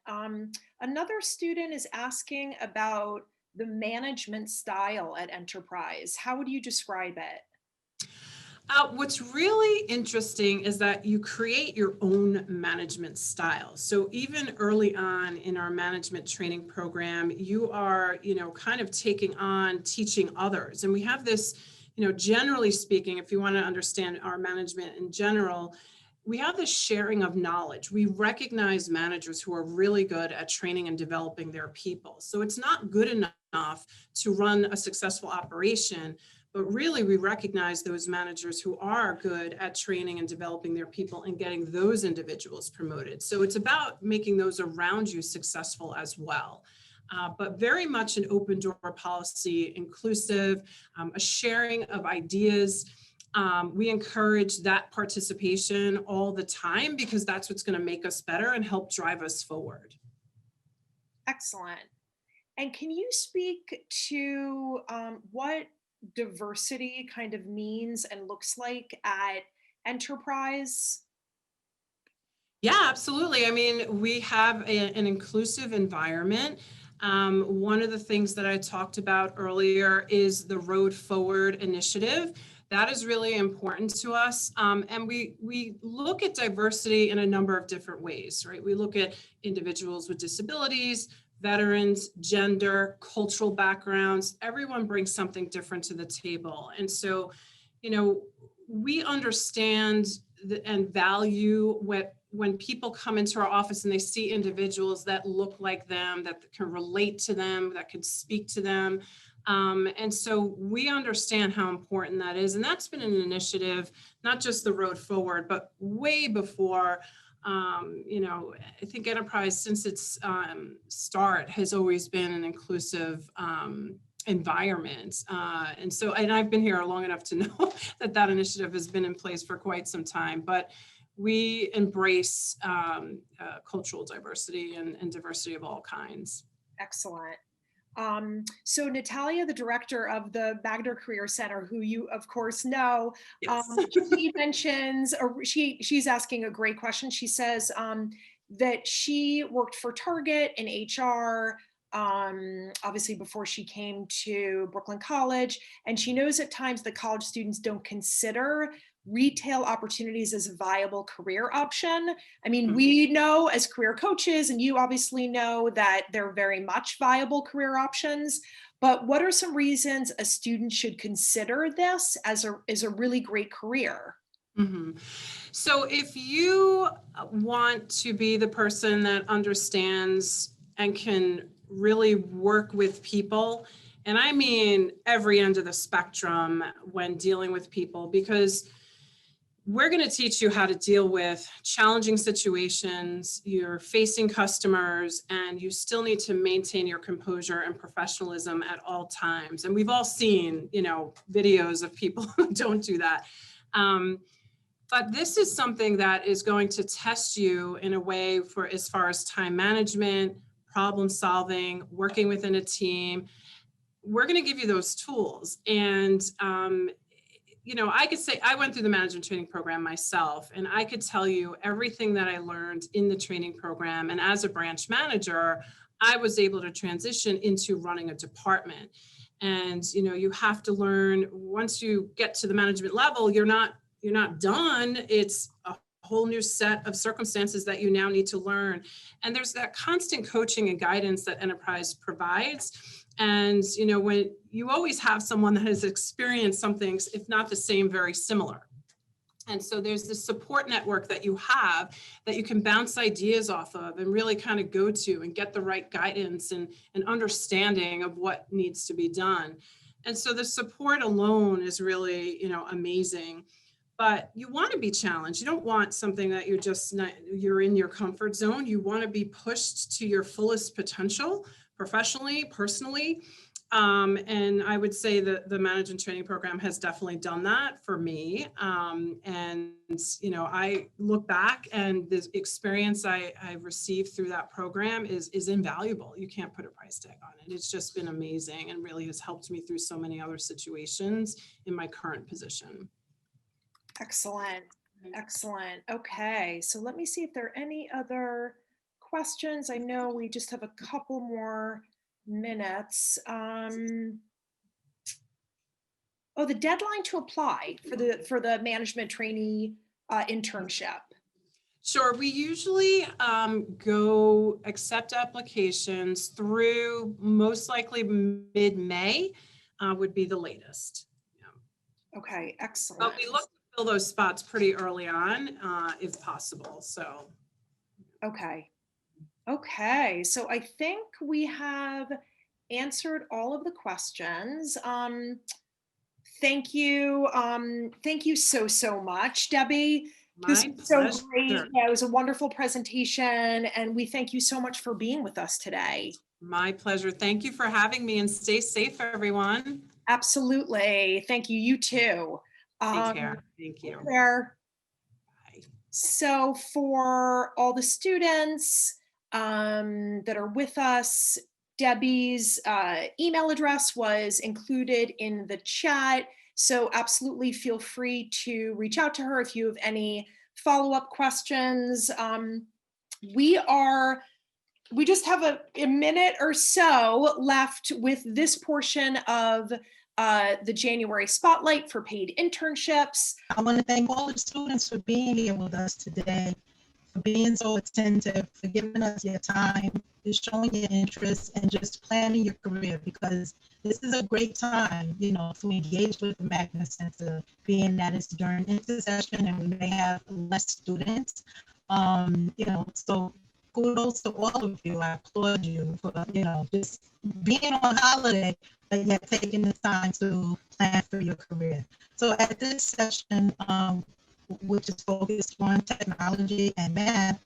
Another student is asking about the management style at Enterprise. How would you describe it? What's really interesting is that you create your own management style. So even early on in our management training program, you are, kind of taking on teaching others. And we have this, generally speaking, if you want to understand our management in general, we have this sharing of knowledge. We recognize managers who are really good at training and developing their people. So it's not good enough to run a successful operation, but really we recognize those managers who are good at training and developing their people and getting those individuals promoted. So it's about making those around you successful as well. But very much an open door policy, inclusive, a sharing of ideas. We encourage that participation all the time because that's what's going to make us better and help drive us forward. Excellent. And can you speak to what diversity kind of means and looks like at Enterprise? Yeah, absolutely. I mean, we have an inclusive environment. One of the things that I talked about earlier is the Road Forward initiative. That is really important to us. And we look at diversity in a number of different ways, right? We look at individuals with disabilities, veterans, gender, cultural backgrounds. Everyone brings something different to the table. And so, we understand and value when people come into our office and they see individuals that look like them, that can relate to them, that could speak to them. And so we understand how important that is. And that's been an initiative, not just the Road Forward, but way before. I think Enterprise, since its start, has always been an inclusive environment. And I've been here long enough to know that initiative has been in place for quite some time, but we embrace cultural diversity and diversity of all kinds. Excellent. So Natalia, the director of the Magner Career Center, who you of course know, Yes. she mentions, or she's asking a great question. She says that she worked for Target in HR, obviously before she came to Brooklyn College, and she knows at times that college students don't consider retail opportunities as a viable career option. I mean, we know as career coaches, and you obviously know, that they're very much viable career options, but what are some reasons a student should consider this as a really great career? Mm-hmm. So if you want to be the person that understands and can really work with people, and I mean every end of the spectrum when dealing with people, because we're going to teach you how to deal with challenging situations. You're facing customers and you still need to maintain your composure and professionalism at all times. And we've all seen, videos of people who don't do that. But this is something that is going to test you in a way for as far as time management, problem solving, working within a team. We're going to give you those tools. And I could say I went through the management training program myself, and I could tell you everything that I learned in the training program. And as a branch manager, I was able to transition into running a department. And, you have to learn, once you get to the management level, you're not done. It's a whole new set of circumstances that you now need to learn. And there's that constant coaching and guidance that Enterprise provides. And, when you always have someone that has experienced something, if not the same, very similar. And so there's this support network that you have that you can bounce ideas off of and really kind of go to and get the right guidance and understanding of what needs to be done. And so the support alone is really, amazing. But you want to be challenged. You don't want something that you're in your comfort zone. You want to be pushed to your fullest potential, professionally, personally. And I would say that the management training program has definitely done that for me. I look back, and the experience I received through that program is invaluable. You can't put a price tag on it. It's just been amazing and really has helped me through so many other situations in my current position. Excellent. Excellent. Okay. So let me see if there are any other questions. I know we just have a couple more minutes. The deadline to apply for the management trainee internship. Sure. We usually go accept applications through most likely mid-May would be the latest. Yeah. Okay. Excellent. But we look to fill those spots pretty early on, if possible. So. Okay. So I think we have answered all of the questions. Thank you. Thank you so much, Debbie. This was so great. Yeah, it was a wonderful presentation, and we thank you so much for being with us today. My pleasure. Thank you for having me, and stay safe, everyone. Absolutely. Thank you. You too. Take care. Thank you. There. Bye. So for all the students that are with us, Debbie's email address was included in the chat. So absolutely feel free to reach out to her if you have any follow-up questions. We just have a minute or so left with this portion of the January Spotlight for paid internships. I want to thank all the students for being here with us today, for being so attentive, for giving us your time, for showing your interest, and just planning your career, because this is a great time, you know, to engage with the Magna Center, being that it's during intersession and we may have less students. You know, so kudos to all of you. I applaud you for, you know, just being on holiday, but yet taking the time to plan for your career. So at this session, which is focused on technology and math,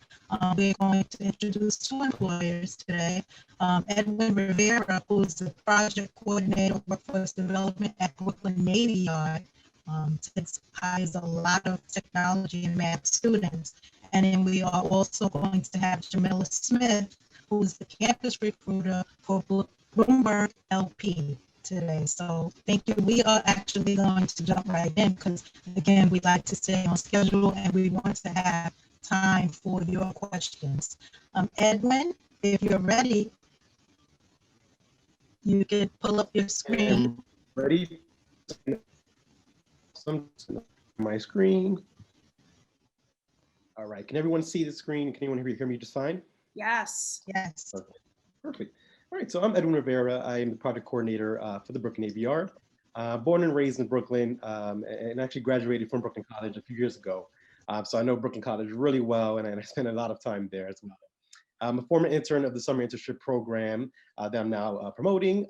we're going to introduce two employers today. Edwin Rivera, who is the project coordinator of workforce development at Brooklyn Navy Yard, hires a lot of technology and math students. And then we are also going to have Jamila Smith, who is the campus recruiter for Bloomberg LP today. So thank you. We are actually going to jump right in because, again, we like to stay on schedule and we want to have time for your questions. Edwin, if you're ready, you can pull up your screen. Ready? My screen. All right, can everyone see the screen? Can anyone hear me just fine? Yes. Yes. Okay. Perfect. All right, so I'm Edwin Rivera. I am the project coordinator for the Brooklyn Navy Yard. Born and raised in Brooklyn, and actually graduated from Brooklyn College a few years ago. So I know Brooklyn College really well, and I spent a lot of time there as well. I'm a former intern of the summer internship program that I'm now promoting.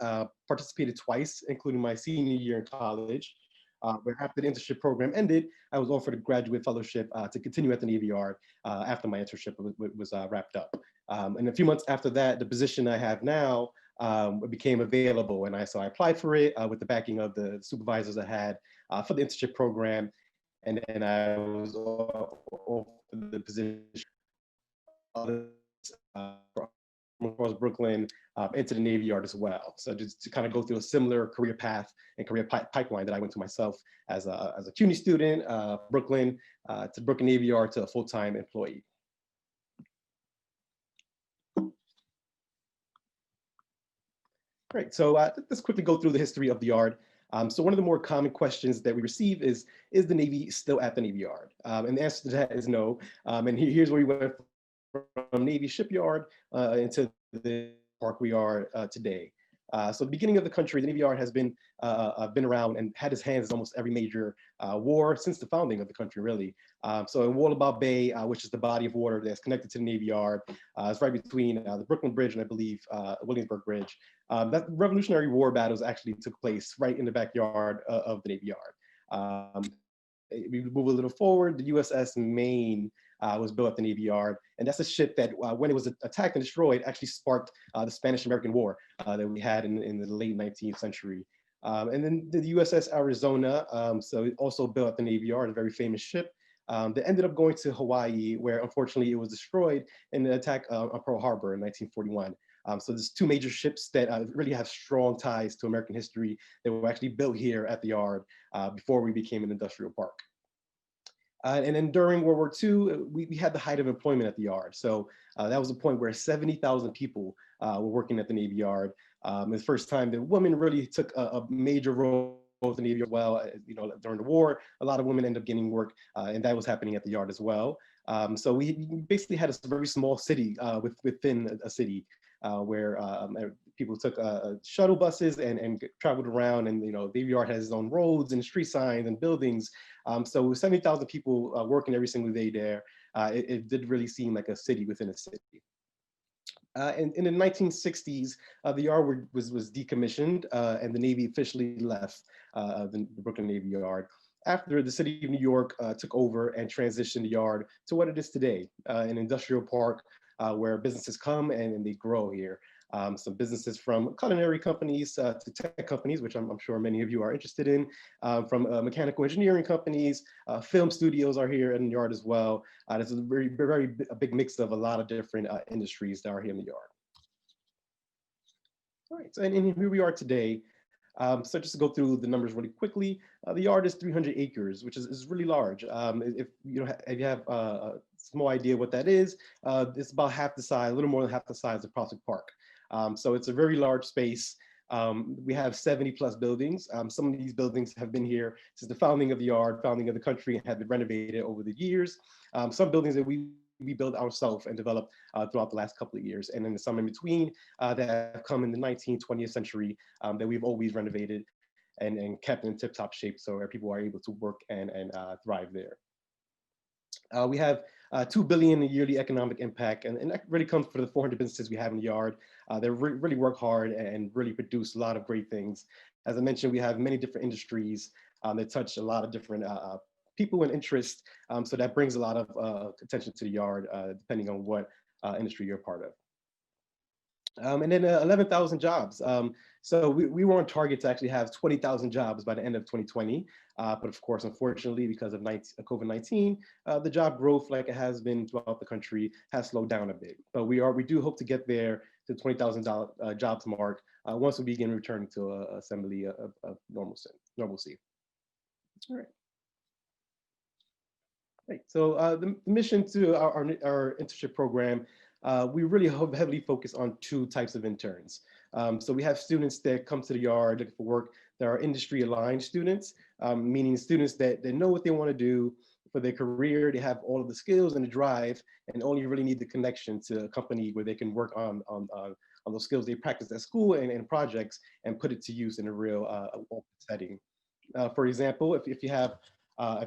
Participated twice, including my senior year in college. Where after the internship program ended, I was offered a graduate fellowship to continue at the Navy Yard after my internship was wrapped up. And a few months after that, the position I have now became available, and so I applied for it with the backing of the supervisors I had for the internship program, and then I was offered the position across Brooklyn into the Navy Yard as well. So just to kind of go through a similar career path and career pipeline that I went to myself as a CUNY student, Brooklyn, to Brooklyn Navy Yard, to a full-time employee. Great, so let's quickly go through the history of the Yard. So one of the more common questions that we receive is the Navy still at the Navy Yard? And the answer to that is no. And here's where we went from Navy Shipyard into the park we are today. So the beginning of the country, the Navy Yard has been around and had its hands in almost every major war since the founding of the country, really. So in Wallabout Bay, which is the body of water that's connected to the Navy Yard, it's right between the Brooklyn Bridge and I believe Williamsburg Bridge. That Revolutionary War battles actually took place right in the backyard of the Navy Yard. We move a little forward, the USS Maine was built at the Navy Yard, and that's a ship that when it was attacked and destroyed actually sparked the Spanish-American War that we had in the late 19th century. And then the USS Arizona, so also built at the Navy Yard, a very famous ship, that ended up going to Hawaii, where unfortunately it was destroyed in the attack on Pearl Harbor in 1941. So there's two major ships that really have strong ties to American history that were actually built here at the Yard before we became an industrial park. And then during World War II, we had the height of employment at the Yard. So that was a point where 70,000 people were working at the Navy Yard. The first time that women really took a major role at the Navy as well. You know, during the war, a lot of women ended up getting work, and that was happening at the Yard as well. So we basically had a very small city within a city where people took shuttle buses and traveled around, and the Navy Yard has its own roads and street signs and buildings. So with 70,000 people working every single day there, it did really seem like a city within a city. In the 1960s, the Yard was decommissioned, and the Navy officially left the Brooklyn Navy Yard after the city of New York took over and transitioned the Yard to what it is today, an industrial park where businesses come and they grow here. some businesses from culinary companies to tech companies, which I'm sure many of you are interested in, from mechanical engineering companies, film studios are here in the yard as well. There's a a big mix of a lot of different industries that are here in the yard. All right, so and here we are today. So just to go through the numbers really quickly, the yard is 300 acres, which is really large. If you have a small idea what that is, it's about half the size, a little more than half the size of Prospect Park. So it's a very large space. We have 70 plus buildings. Some of these buildings have been here since the founding of the yard, founding of the country, and have been renovated over the years. Some buildings that we built ourselves and developed throughout the last couple of years. And then some in between that have come in the 19th, 20th century that we've always renovated and kept in tip-top shape so our people are able to work and thrive there. We have 2 billion in yearly economic impact, and that really comes for the 400 businesses we have in the yard. They really work hard and really produce a lot of great things. As I mentioned, we have many different industries that touch a lot of different people and interest, so that brings a lot of attention to the yard, depending on what industry you're part of. And then 11,000 jobs. So we were on target to actually have 20,000 jobs by the end of 2020. But of course, unfortunately, because of COVID-19, the job growth, like it has been throughout the country, has slowed down a bit. But we do hope to get there to 20,000 jobs mark once we begin returning to a assembly of normalcy. All right. Right. So the mission to our internship program, we really heavily focus on 2 types of interns. So we have students that come to the yard looking for work that are industry aligned students, meaning students that know what they want to do for their career. They have all of the skills and the drive and only really need the connection to a company where they can work on those skills they practice at school and projects and put it to use in a real setting. For example, if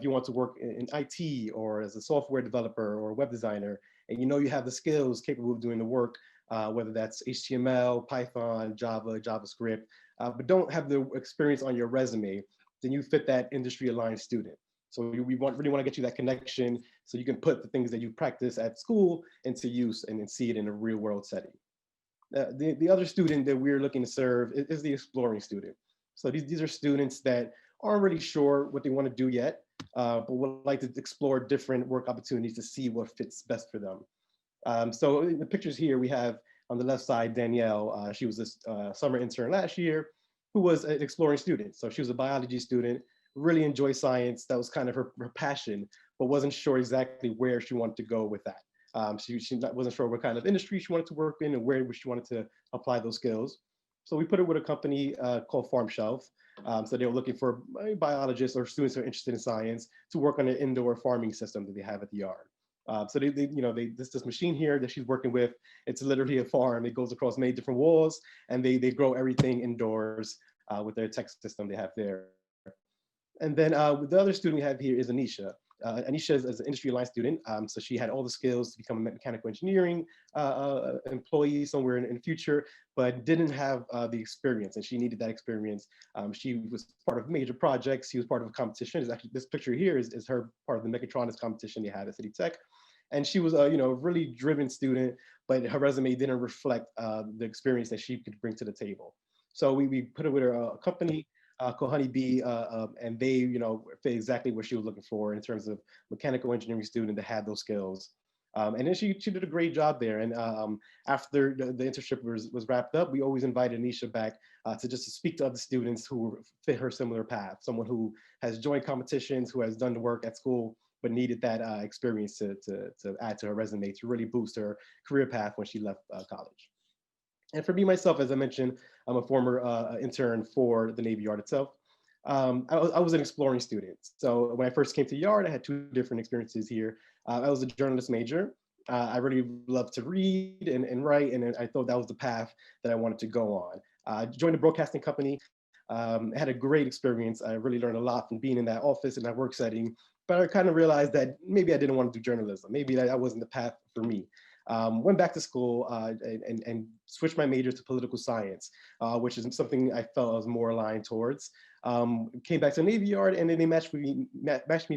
you want to work in IT or as a software developer or a web designer, and you have the skills capable of doing the work, whether that's HTML, Python, Java, JavaScript, but don't have the experience on your resume, then you fit that industry aligned student. So we really want to get you that connection so you can put the things that you practice at school into use and then see it in a real world setting. The other student that we're looking to serve is the exploring student. So these are students that aren't really sure what they want to do yet, but would like to explore different work opportunities to see what fits best for them. So in the pictures here, we have on the left side, Danielle. She was a summer intern last year who was an exploring student. So she was a biology student, really enjoyed science. That was kind of her passion, but wasn't sure exactly where she wanted to go with that. She wasn't sure what kind of industry she wanted to work in and where she wanted to apply those skills. So we put her with a company called Farm Shelf. So they were looking for biologists or students who are interested in science to work on an indoor farming system that they have at the yard. So this machine here that she's working with, it's literally a farm. It goes across many different walls, and they grow everything indoors with their tech system they have there. And then the other student we have here is Anisha. Anisha is an industry aligned student, so she had all the skills to become a mechanical engineering employee somewhere in the future, but didn't have the experience, and she needed that experience. She was part of major projects. She was part of a competition. Is actually this picture here is her part of the mechatronics competition they had at City Tech, and she was a really driven student, but her resume didn't reflect the experience that she could bring to the table. So we put her with a company called Honeybee, and they, fit exactly what she was looking for in terms of mechanical engineering student that had those skills. And then she did a great job there. And after the internship was wrapped up, we always invited Anisha back to speak to other students who fit her similar path, someone who has joined competitions, who has done the work at school, but needed that experience to add to her resume to really boost her career path when she left college. And for me, myself, as I mentioned, I'm a former intern for the Navy Yard itself. I was an exploring student. So when I first came to Yard, I had 2 different experiences here. I was a journalist major. I really loved to read and write, and I thought that was the path that I wanted to go on. I joined a broadcasting company. I had a great experience. I really learned a lot from being in that office and that work setting, but I kind of realized that maybe I didn't want to do journalism. Maybe that wasn't the path for me. Went back to school and switched my major to political science, which is something I felt I was more aligned towards. came back to the Navy Yard, and then they matched me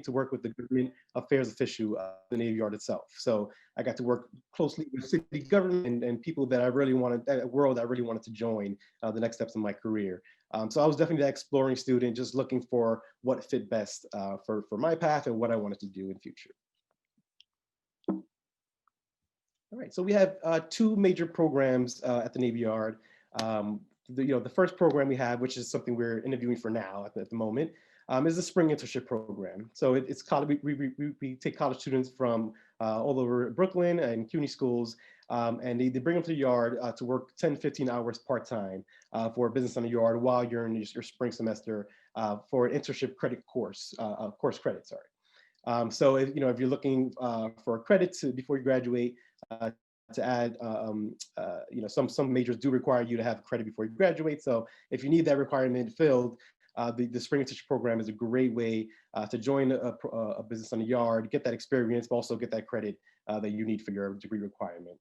to work with the government affairs official, the Navy Yard itself. So I got to work closely with city government and people that I really wanted, that world I really wanted to join the next steps in my career. So I was definitely that exploring student, just looking for what fit best for my path and what I wanted to do in future. All right, so we have two major programs at the Navy Yard. The first program we have, which is something we're interviewing for now at the moment, is the spring internship program. So it's college. We take college students from all over Brooklyn and CUNY schools, and they bring them to the yard to work 10, 15 hours part-time for a business on the yard while you're in your spring semester for an internship credit course credit, sorry. So if you're looking for a credit before you graduate, to add, some majors do require you to have credit before you graduate. So if you need that requirement filled, the spring internship program is a great way to join a business on the yard, get that experience, but also get that credit that you need for your degree requirement.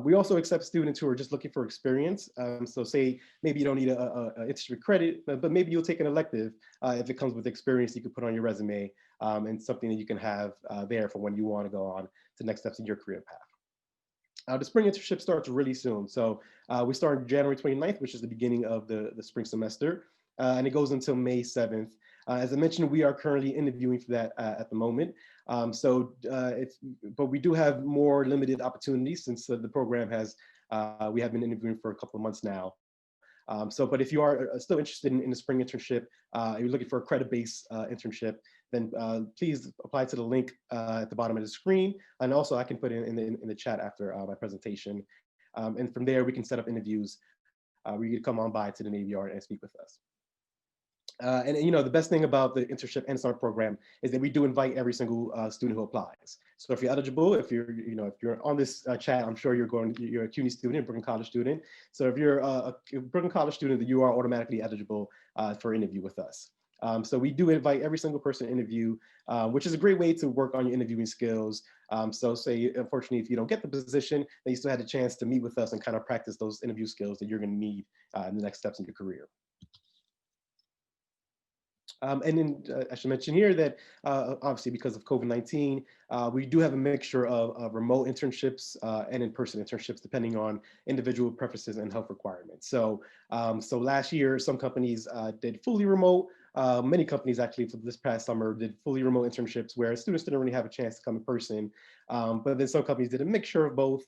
We also accept students who are just looking for experience. So say maybe you don't need an internship credit, but maybe you'll take an elective if it comes with experience you can put on your resume and something that you can have there for when you want to go on to next steps in your career path. The spring internship starts really soon. So we start January 29th, which is the beginning of the spring semester, and it goes until May 7th. As I mentioned, we are currently interviewing for that at the moment. But we do have more limited opportunities since the program we have been interviewing for a couple of months now. But if you are still interested in the spring internship, you're looking for a credit-based internship, then please apply to the link at the bottom of the screen. And also I can put it in the chat after my presentation. And from there, we can set up interviews where you can come on by to the Navy Yard and speak with us. And the best thing about the internship and summer program is that we do invite every single student who applies. So if you're eligible, if you're on this chat, I'm sure you're a CUNY student, a Brooklyn College student. So if you're a Brooklyn College student, then you are automatically eligible for interview with us. So we do invite every single person to interview, which is a great way to work on your interviewing skills. So say, unfortunately, if you don't get the position, then you still had a chance to meet with us and kind of practice those interview skills that you're going to need in the next steps in your career. And then I should mention here that obviously because of COVID-19, we do have a mixture of remote internships and in-person internships depending on individual preferences and health requirements. So last year, some companies did fully remote. Many companies actually for this past summer did fully remote internships where students didn't really have a chance to come in person. But then some companies did a mixture of both.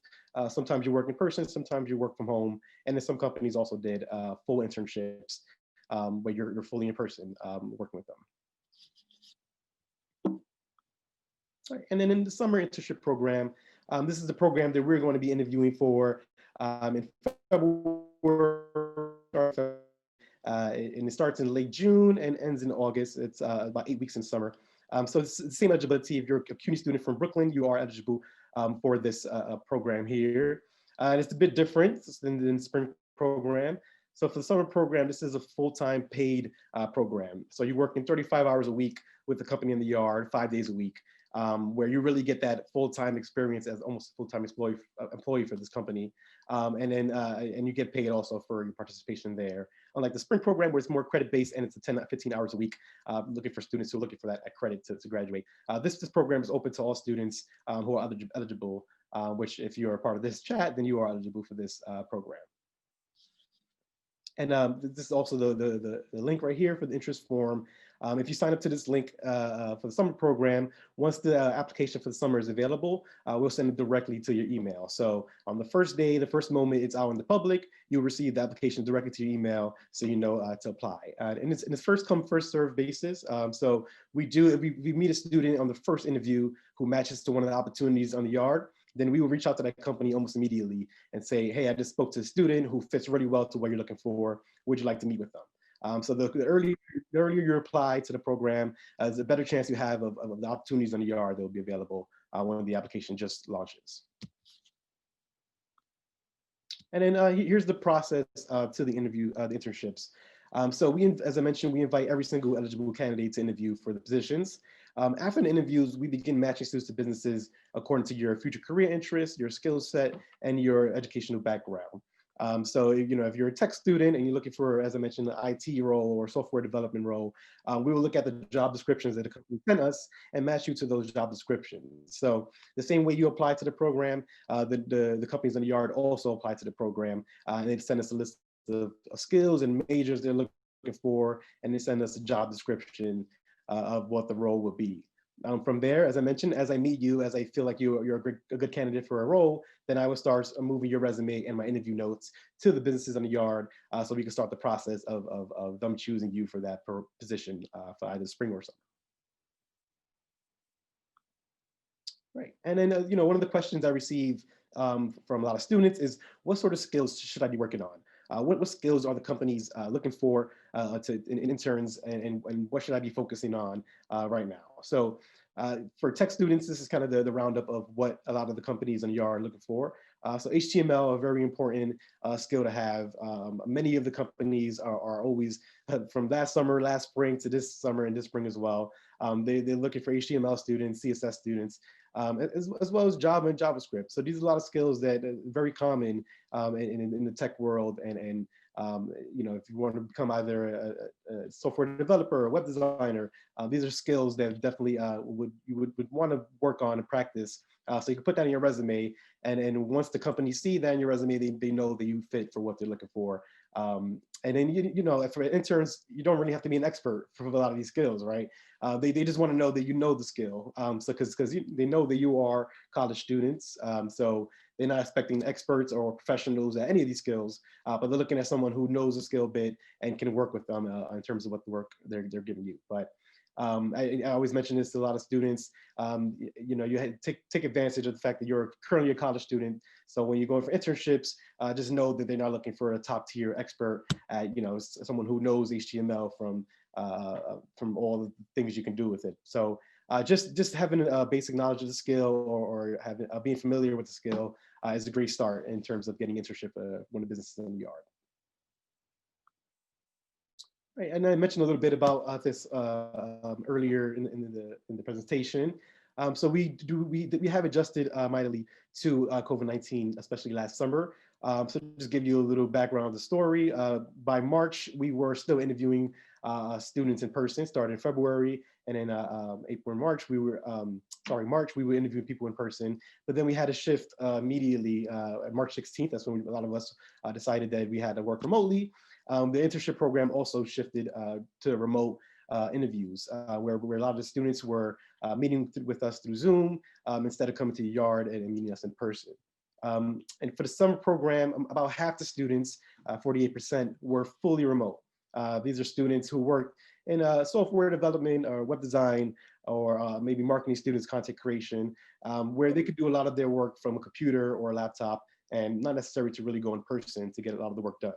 Sometimes you work in person, sometimes you work from home. And then some companies also did full internships where you're fully in person working with them. Right. And then in the summer internship program, this is the program that we're going to be interviewing for in February, and it starts in late June and ends in August. It's about 8 weeks in summer. So it's the same eligibility. If you're a CUNY student from Brooklyn, you are eligible for this program here. And it's a bit different than the spring program. So for the summer program, this is a full-time paid program. So you're working 35 hours a week with the company in the yard, 5 days a week, where you really get that full-time experience as almost a full-time employee for this company. And you get paid also for your participation there. Unlike the spring program where it's more credit-based and it's 10, 15 hours a week, looking for students who are looking for that credit to graduate. This program is open to all students who are eligible, which if you're a part of this chat, then you are eligible for this program. And this is also the link right here for the interest form. If you sign up to this link for the summer program, once the application for the summer is available, we'll send it directly to your email. So on the first day, the first moment it's out in the public, you'll receive the application directly to your email so you know to apply. And it's first come, first served basis. So we meet a student on the first interview who matches to one of the opportunities on the yard. Then we will reach out to that company almost immediately and say, hey, I just spoke to a student who fits really well to what you're looking for. Would you like to meet with them? So the earlier you apply to the program, the better chance you have of the opportunities on the yard that will be available when the application just launches. And then here's the process to the interview, the internships. So as I mentioned, we invite every single eligible candidate to interview for the positions. After the interviews, we begin matching students to businesses according to your future career interests, your skill set, and your educational background. So, if you're a tech student and you're looking for, as I mentioned, an IT role or software development role, we will look at the job descriptions that the company sent us and match you to those job descriptions. So the same way you apply to the program, the companies in the yard also apply to the program, and they send us a list of skills and majors they're looking for, and they send us a job description of what the role would be. From there, as I mentioned, as I meet you, as I feel like you're a good candidate for a role, then I will start moving your resume and my interview notes to the businesses in the yard, so we can start the process of them choosing you for that position for either spring or summer. Right, and then one of the questions I receive from a lot of students is, what sort of skills should I be working on? What skills are the companies looking for in interns, and what should I be focusing on right now? So for tech students, this is kind of the roundup of what a lot of the companies in the yard are looking for. So HTML, a very important skill to have. Many of the companies are always, from last spring to this summer and this spring as well, they're looking for HTML students, CSS students, as well as Java and JavaScript. So these are a lot of skills that are very common in the tech world. And if you want to become either a software developer or web designer, these are skills that definitely you would want to work on and practice. So you can put that in your resume, and once the companies see that in your resume, they know that you fit for what they're looking for. And then for interns, you don't really have to be an expert for a lot of these skills, right? They just want to know that you know the skill. So because they know that you are college students, so they're not expecting experts or professionals at any of these skills, but they're looking at someone who knows a skill bit and can work with them in terms of what the work they're giving you. But I always mention this to a lot of students. You take advantage of the fact that you're currently a college student. So when you're going for internships, just know that they're not looking for a top tier expert at, someone who knows HTML from all the things you can do with it. So just having a basic knowledge of the skill or being familiar with the skill is a great start in terms of getting internship when the business is in the yard. Right, and I mentioned a little bit about this earlier in the presentation. So we have adjusted mightily to COVID-19, especially last summer. So just give you a little background of the story. By March, we were still interviewing students in person, starting in February, and then April and March, March, we were interviewing people in person. But then we had a shift immediately at March 16th. That's when a lot of us decided that we had to work remotely. The internship program also shifted to remote interviews, where a lot of the students were meeting with us through Zoom instead of coming to the yard and meeting us in person. And for the summer program, about half the students, 48%, were fully remote. These are students who work in software development or web design, or maybe marketing students, content creation, where they could do a lot of their work from a computer or a laptop and not necessary to really go in person to get a lot of the work done.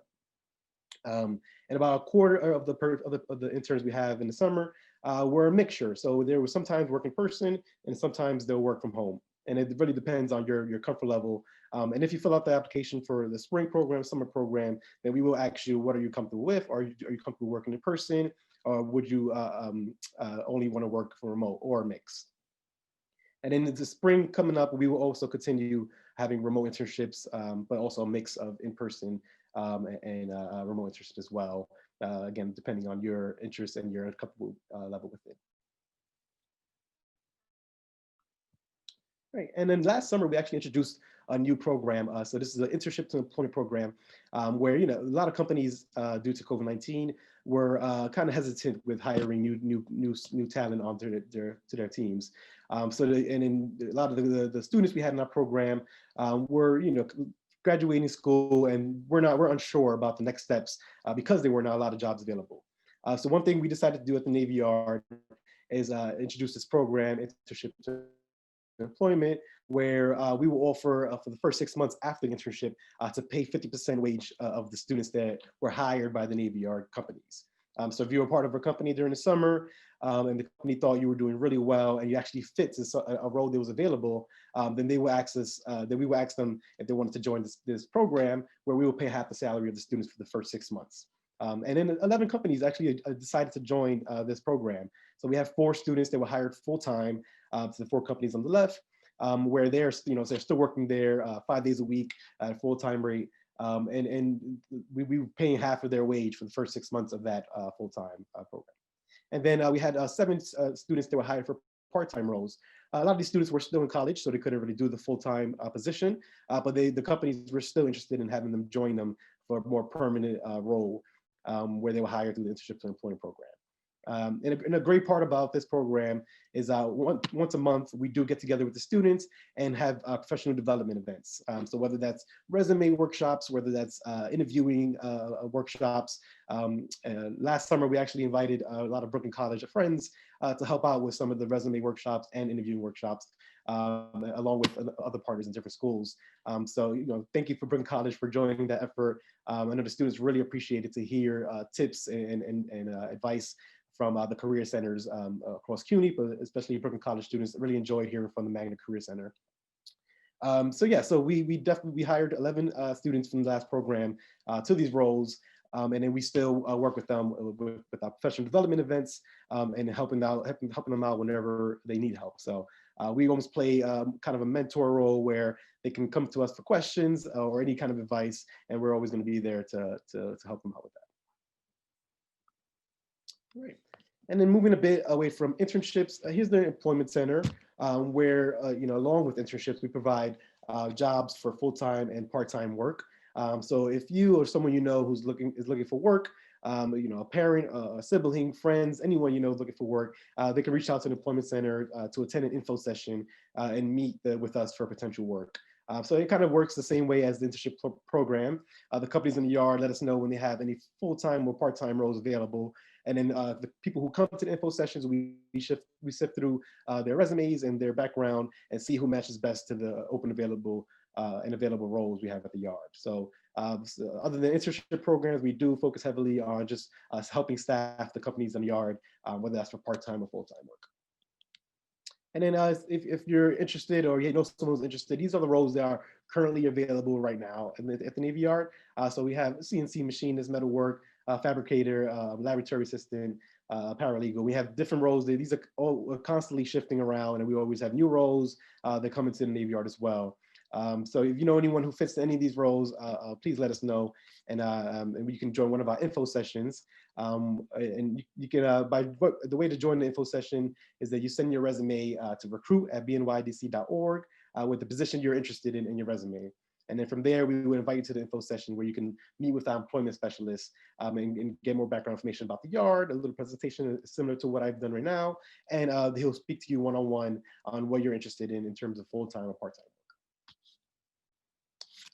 And about a quarter of the interns we have in the summer were a mixture. So there was sometimes work in person and sometimes they'll work from home. And it really depends on your comfort level. And if you fill out the application for the spring program, summer program, then we will ask you, what are you comfortable with? Are you comfortable working in person? Or would you only want to work for remote or a mix? And in the spring coming up, we will also continue having remote internships, but also a mix of in-person and remote internships as well. Again, depending on your interest and your comfortable level with it. Right, and then last summer we actually introduced a new program. So this is an internship to employment program, where a lot of companies, due to COVID-19, were kind of hesitant with hiring new talent onto their teams. So a lot of the students we had in our program were graduating school, and we're unsure about the next steps because there were not a lot of jobs available. So one thing we decided to do at the Navy Yard is introduce this program, Internship Employment, where we will offer for the first 6 months after the internship to pay 50% wage of the students that were hired by the Navy Yard companies. So if you were part of a company during the summer and the company thought you were doing really well and you actually fit to a role that was available, then they will ask us, we will ask them if they wanted to join this program, where we will pay half the salary of the students for the first 6 months. And then 11 companies actually decided to join this program. So we have 4 students that were hired full-time to the 4 companies on the left, where they're still working there 5 days a week at a full-time rate. And we were paying half of their wage for the first 6 months of that full-time program. And then we had 7 students that were hired for part-time roles. A lot of these students were still in college, so they couldn't really do the full-time position, but the companies were still interested in having them join them for a more permanent role where they were hired through the Internship to Employment program. And a great part about this program is once a month, we do get together with the students and have professional development events. So whether that's resume workshops, whether that's interviewing workshops. Last summer, we actually invited a lot of Brooklyn College friends to help out with some of the resume workshops and interviewing workshops, along with other partners in different schools. So, thank you for Brooklyn College for joining that effort. I know the students really appreciated to hear tips and advice from the career centers across CUNY, but especially Brooklyn College students really enjoyed hearing from the Magna Career Center. So we hired 11 students from the last program to these roles, and then we still work with them with our professional development events and helping them out whenever they need help. So we almost play kind of a mentor role where they can come to us for questions or any kind of advice, and we're always going to be there to help them out with that. Great. And then moving a bit away from internships, here's the Employment Center, where, along with internships, we provide jobs for full-time and part-time work. So if you or someone who's looking for work, a parent, a sibling, friends, anyone looking for work, they can reach out to the Employment Center to attend an info session and meet with us for potential work. So it kind of works the same way as the internship program. The companies in the yard let us know when they have any full-time or part-time roles available. And then the people who come to the info sessions, we sift through their resumes and their background and see who matches best to the open available roles we have at the yard. So other than internship programs, we do focus heavily on just helping staff the companies in the yard, whether that's for part-time or full-time work. And then if you're interested or someone who's interested, these are the roles that are currently available right now at the Navy Yard. So we have CNC machinist, metal work, fabricator, laboratory assistant, paralegal. We have different roles. These are all constantly shifting around, and we always have new roles that come into the Navy Yard as well. So if you know anyone who fits any of these roles, please let us know, and you can join one of our info sessions. And you can, the way to join the info session is that you send your resume to recruit@bnydc.org with the position you're interested in your resume. And then from there, we would invite you to the info session where you can meet with our employment specialist and get more background information about the yard, a little presentation similar to what I've done right now. And he'll speak to you one-on-one on what you're interested in terms of full-time or part-time work.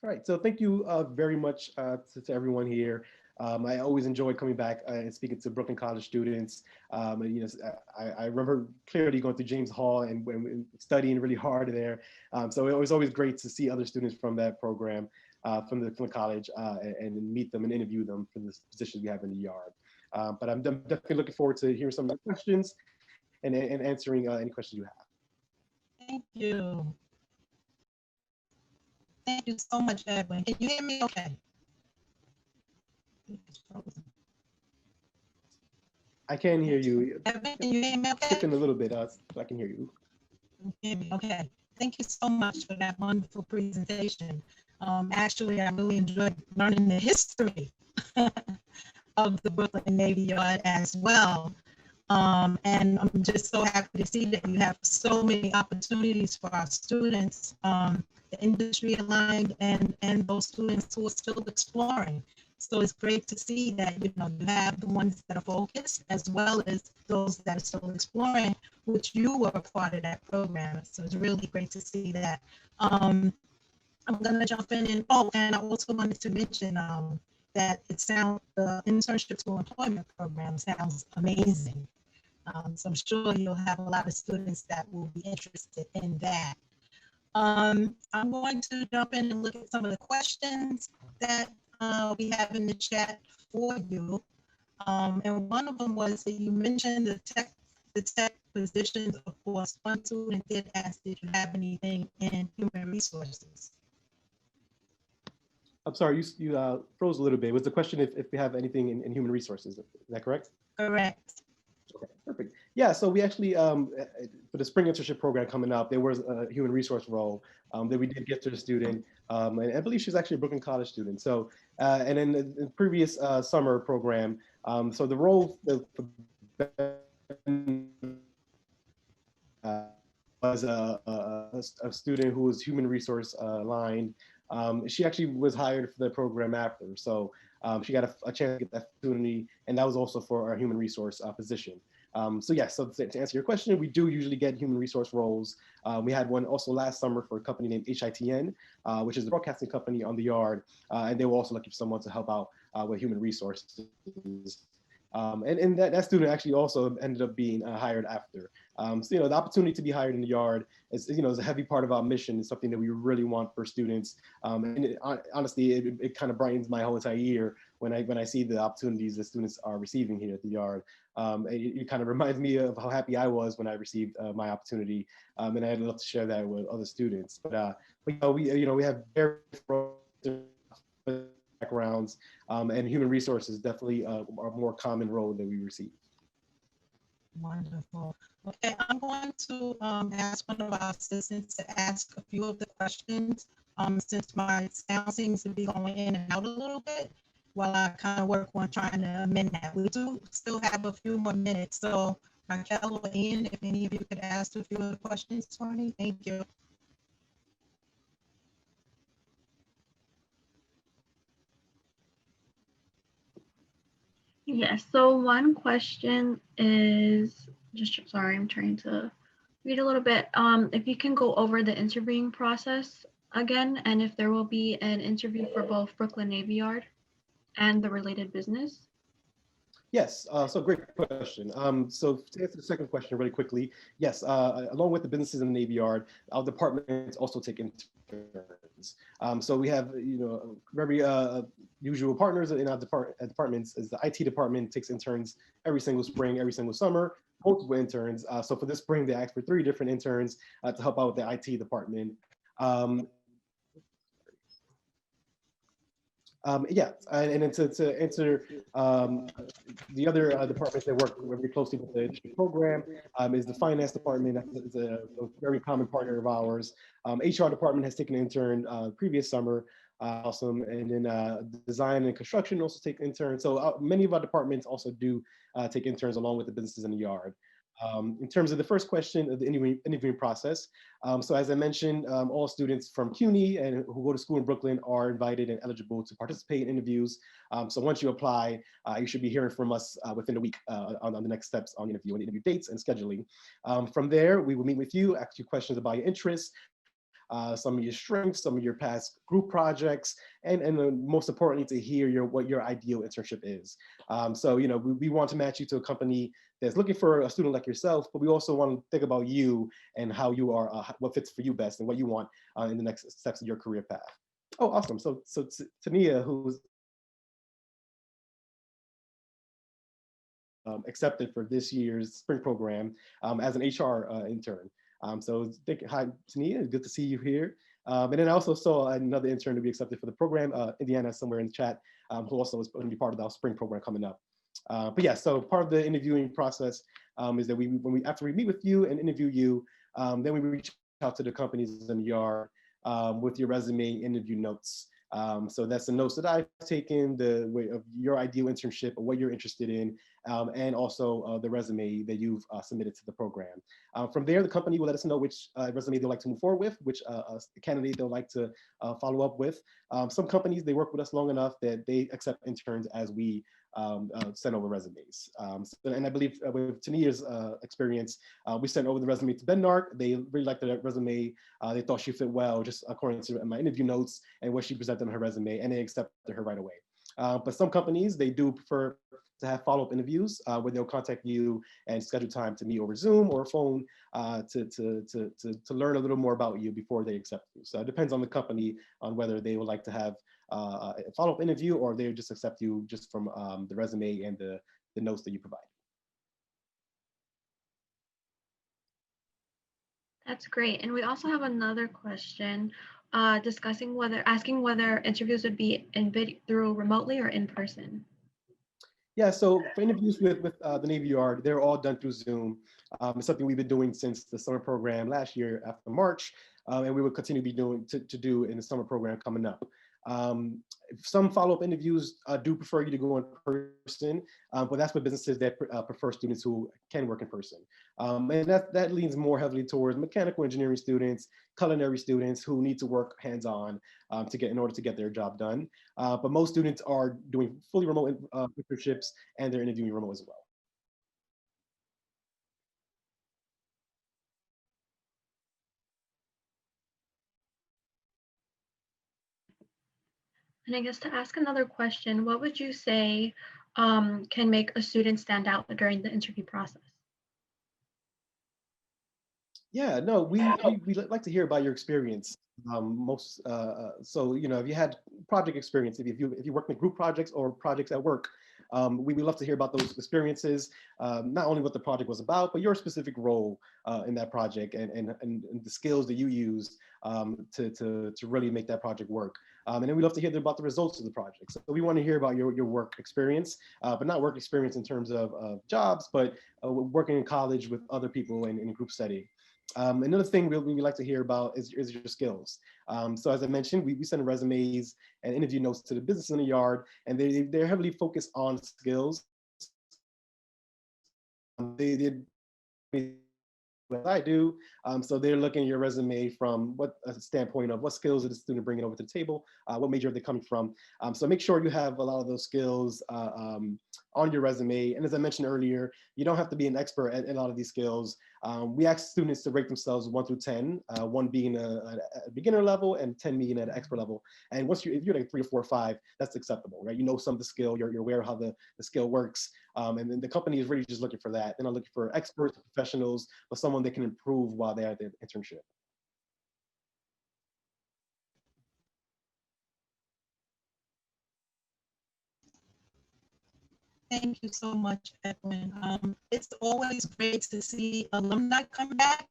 All right, so thank you very much to everyone here. I always enjoy coming back and speaking to Brooklyn College students. I remember clearly going through James Hall and studying really hard there. So it was always great to see other students from that program, from the college, and meet them and interview them for the positions we have in the yard. But I'm definitely looking forward to hearing some of the questions and answering any questions you have. Thank you. Thank you so much, Edwin. Can you hear me okay? I can hear you. Edwin, can you hear me okay? Skipping a little bit, so I can hear you. Okay. Thank you so much for that wonderful presentation. Actually, I really enjoyed learning the history of the Brooklyn Navy Yard as well. And I'm just so happy to see that you have so many opportunities for our students, the industry aligned and those students who are still exploring. So it's great to see that, you have the ones that are focused as well as those that are still exploring, which you were a part of that program. So it's really great to see that. I'm going to jump in and I also wanted to mention that the Internship to Employment program sounds amazing. So I'm sure you'll have a lot of students that will be interested in that. I'm going to jump in and look at some of the questions that we have in the chat for you. And one of them was that you mentioned the tech positions. Of course, one student did ask, did you have anything in human resources? I'm sorry, you froze a little bit. Was the question if we have anything in human resources? Is that correct? Correct. Okay, perfect. Yeah, so we actually, for for the spring internship program coming up, there was a human resource role that we did get to the student. And I believe she's actually a Brooklyn College student. So, and in the previous summer program, so the role was a student who was human resource aligned. She actually was hired for the program after. So she got a chance to get that opportunity, and that was also for our human resource position. So yes, so to answer your question, we do usually get human resource roles. We had one also last summer for a company named HITN, which is the broadcasting company on the yard, and they were also looking for someone to help out with human resources. And that student actually also ended up being hired after. So, the opportunity to be hired in the yard is a heavy part of our mission. It's something that we really want for students. And honestly, it kind of brightens my whole entire year when I see the opportunities that students are receiving here at the yard. It kind of reminds me of how happy I was when I received my opportunity, and I'd love to share that with other students. But we have very backgrounds, and human resources definitely are a more common role that we receive. Wonderful. Okay, I'm going to ask one of our assistants to ask a few of the questions since my sound seems to be going in and out a little bit while I kind of work on trying to amend that. We do still have a few more minutes. So Raquel or Ian, if any of you could ask a few of the questions for me, thank you. Yes, so one question is, sorry, I'm trying to read a little bit. If you can go over the interviewing process again, and if there will be an interview for both Brooklyn Navy Yard and the related business. Yes, so great question. So to answer the second question really quickly, yes, along with the businesses in the Navy Yard, our departments also take interns. So we have, very usual partners in our departments. Is the IT department takes interns every single spring, every single summer, multiple interns. So for this spring, they asked for 3 different interns to help out with the IT department. Yeah, and then to answer the other departments that work very closely with the program is the finance department. That's a very common partner of ours. HR department has taken an intern previous summer, awesome. And then design and construction also take interns. So many of our departments also do take interns along with the businesses in the yard. In terms of the first question of the interviewing process, so as I mentioned, all students from CUNY and who go to school in Brooklyn are invited and eligible to participate in interviews. So once you apply, you should be hearing from us within a week on the next steps on interview dates and scheduling. From there, we will meet with you, ask you questions about your interests, some of your strengths, some of your past group projects, and most importantly, to hear what your ideal internship is. So, we want to match you to a company that's looking for a student like yourself, but we also want to think about you and how you are, what fits for you best and what you want in the next steps of your career path. Oh, awesome. So Tania, who's accepted for this year's spring program as an HR intern. So hi, Tania, good to see you here. And then I also saw another intern to be accepted for the program, Indiana, somewhere in the chat, who also is going to be part of our spring program coming up. But yeah, so part of the interviewing process is that after we meet with you and interview you, then we reach out to the companies in the yard with your resume, interview notes. So that's the notes that I've taken, the way of your ideal internship or what you're interested in, and also the resume that you've submitted to the program. From there, the company will let us know which resume they'd like to move forward with, which candidate they'd like to follow up with. Some companies, they work with us long enough that they accept interns as we send over resumes. And I believe with Tania's experience, we sent over the resume to Benark. They really liked the resume. They thought she fit well, just according to my interview notes and what she presented on her resume, and they accepted her right away. But some companies, they do prefer to have follow-up interviews where they'll contact you and schedule time to meet over Zoom or phone to learn a little more about you before they accept you. So it depends on the company on whether they would like to have a follow-up interview or they just accept you just from the resume and the notes that you provide. That's great. And we also have another question asking whether interviews would be through remotely or in person. Yeah, so for interviews with the Navy Yard, they're all done through Zoom. It's something we've been doing since the summer program last year after March, and we will continue to be doing to do in the summer program coming up. Some follow-up interviews do prefer you to go in person, but that's for businesses that prefer students who can work in person. And that leans more heavily towards mechanical engineering students, culinary students who need to work hands-on in order to get their job done. But most students are doing fully remote internships, and they're interviewing remote as well. And I guess to ask another question, what would you say can make a student stand out during the interview process? Yeah, no, we like to hear about your experience. So if you had project experience, if you work in group projects or projects at work, we love to hear about those experiences. Not only what the project was about, but your specific role in that project and the skills that you used to really make that project work. And then we love to hear about the results of the project. So we want to hear about your work experience, but not work experience in terms of jobs, but working in college with other people in a group setting. Another thing we like to hear about is your skills. So as I mentioned, we send resumes and interview notes to the business in the yard, and they're heavily focused on skills. They did what I do. So they're looking at your resume from what a standpoint of what skills is the student bringing over to the table, what major are they coming from. So make sure you have a lot of those skills on your resume. And as I mentioned earlier, you don't have to be an expert at a lot of these skills. We ask students to rate themselves 1 through 10, 1 being a beginner level and 10 being at an expert level. And if you're like 3 or 4 or 5, that's acceptable, right? You know some of the skill, you're aware of how the skill works. And then the company is really just looking for that. They're not looking for experts, professionals, but someone they can improve while they're at the internship. Thank you so much, Edwin. It's always great to see alumni come back,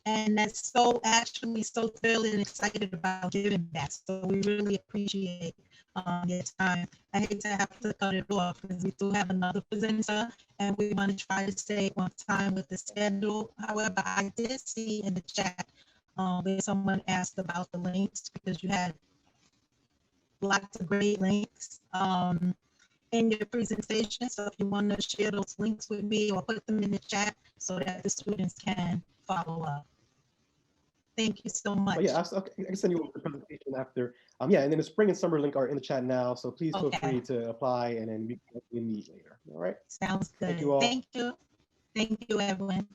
and that's actually so thrilled and excited about giving back. So we really appreciate your time. I hate to have to cut it off because we do have another presenter, and we want to try to stay on time with the schedule. However, I did see in the chat where someone asked about the links, because you had lots of great links in your presentation. So if you want to share those links with me or put them in the chat so that the students can follow up. Thank you so much. But yeah, I can send you a presentation after. Yeah, and then the spring and summer link are in the chat now. So please feel free to apply, and then we can meet later. All right. Sounds good. Thank you all. Thank you. Thank you, Evelyn.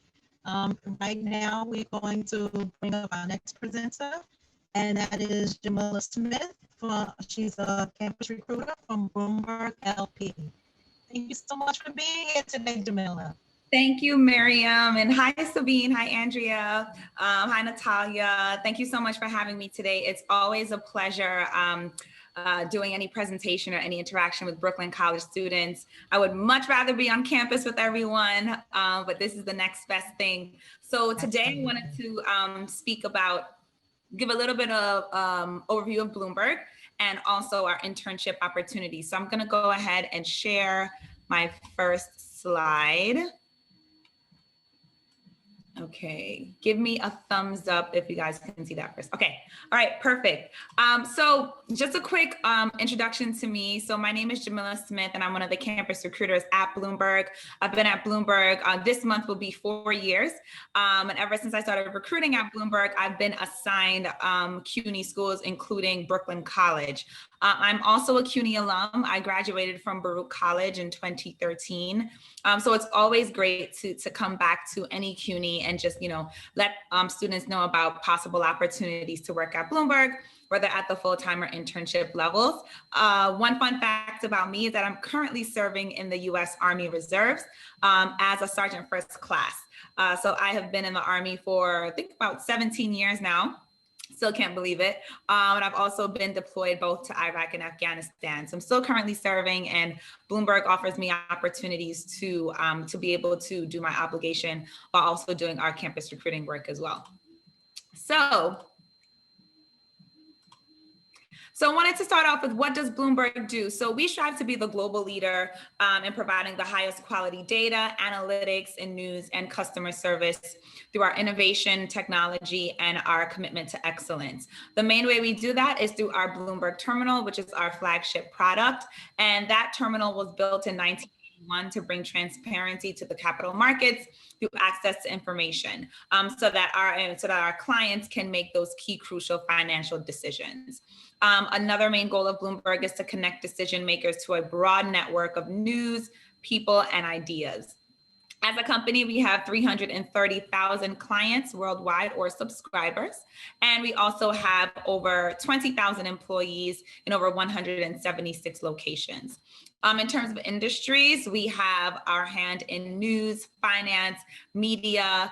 Right now, we're going to bring up our next presenter, and that is Jamila Smith. She's a campus recruiter from Bloomberg LP. Thank you so much for being here today, Jamila. Thank you, Miriam, and hi, Sabine, hi, Andrea, hi, Natalia. Thank you so much for having me today. It's always a pleasure doing any presentation or any interaction with Brooklyn College students. I would much rather be on campus with everyone, but this is the next best thing. So today I wanted to give a little bit of overview of Bloomberg and also our internship opportunities. So I'm gonna go ahead and share my first slide. Okay, give me a thumbs up if you guys can see that first. Okay, all right, perfect. So just a quick introduction to me. So my name is Jamila Smith, and I'm one of the campus recruiters at Bloomberg. I've been at Bloomberg, this month will be 4 years. And ever since I started recruiting at Bloomberg, I've been assigned CUNY schools, including Brooklyn College. I'm also a CUNY alum. I graduated from Baruch College in 2013. So it's always great to come back to any CUNY and just, let students know about possible opportunities to work at Bloomberg, whether at the full-time or internship levels. One fun fact about me is that I'm currently serving in the U.S. Army Reserves as a sergeant first class. So I have been in the Army for, I think, about 17 years now. Still can't believe it. And I've also been deployed both to Iraq and Afghanistan. So I'm still currently serving, and Bloomberg offers me opportunities to be able to do my obligation while also doing our campus recruiting work as well. So So I wanted to start off with, what does Bloomberg do? So we strive to be the global leader in providing the highest quality data, analytics, and news and customer service through our innovation, technology, and our commitment to excellence. The main way we do that is through our Bloomberg terminal, which is our flagship product. And that terminal was built in 1981 to bring transparency to the capital markets through access to information, so that our clients can make those key crucial financial decisions. Another main goal of Bloomberg is to connect decision makers to a broad network of news, people, and ideas. As a company, we have 330,000 clients worldwide, or subscribers, and we also have over 20,000 employees in over 176 locations. In terms of industries, we have our hand in news, finance, media.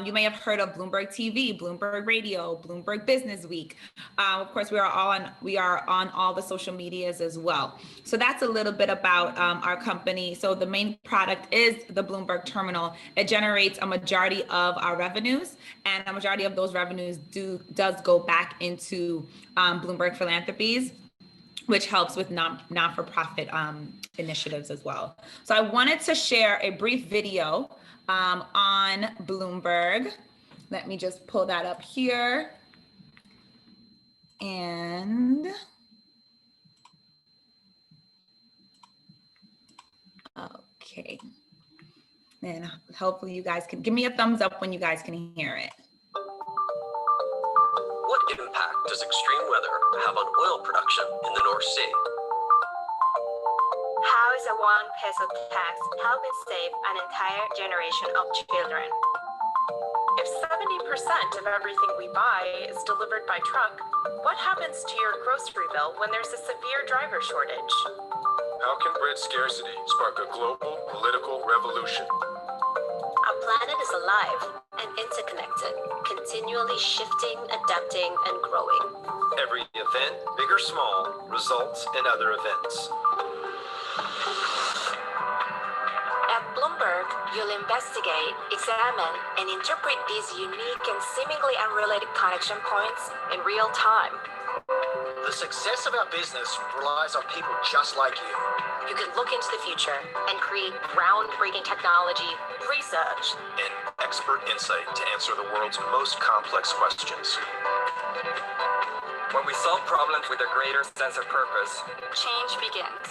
You may have heard of Bloomberg TV, Bloomberg Radio, Bloomberg Business Week. Of course, we are on all the social medias as well. So that's a little bit about our company. So the main product is the Bloomberg terminal. It generates a majority of our revenues, and a majority of those revenues does go back into Bloomberg Philanthropies, which helps with non-for-profit initiatives as well. So I wanted to share a brief video on Bloomberg. Let me just pull that up here. And okay. And hopefully you guys can give me a thumbs up when you guys can hear it. What impact does extreme weather have on oil production in the North Sea? How is a 1 peso tax helping save an entire generation of children? If 70% of everything we buy is delivered by truck, what happens to your grocery bill when there's a severe driver shortage? How can bread scarcity spark a global political revolution? Our planet is alive and interconnected, continually shifting, adapting, and growing. Every event, big or small, results in other events. At Bloomberg, you'll investigate, examine, and interpret these unique and seemingly unrelated connection points in real time. The success of our business relies on people just like you. You can look into the future and create groundbreaking technology, research, and expert insight to answer the world's most complex questions. When we solve problems with a greater sense of purpose, change begins.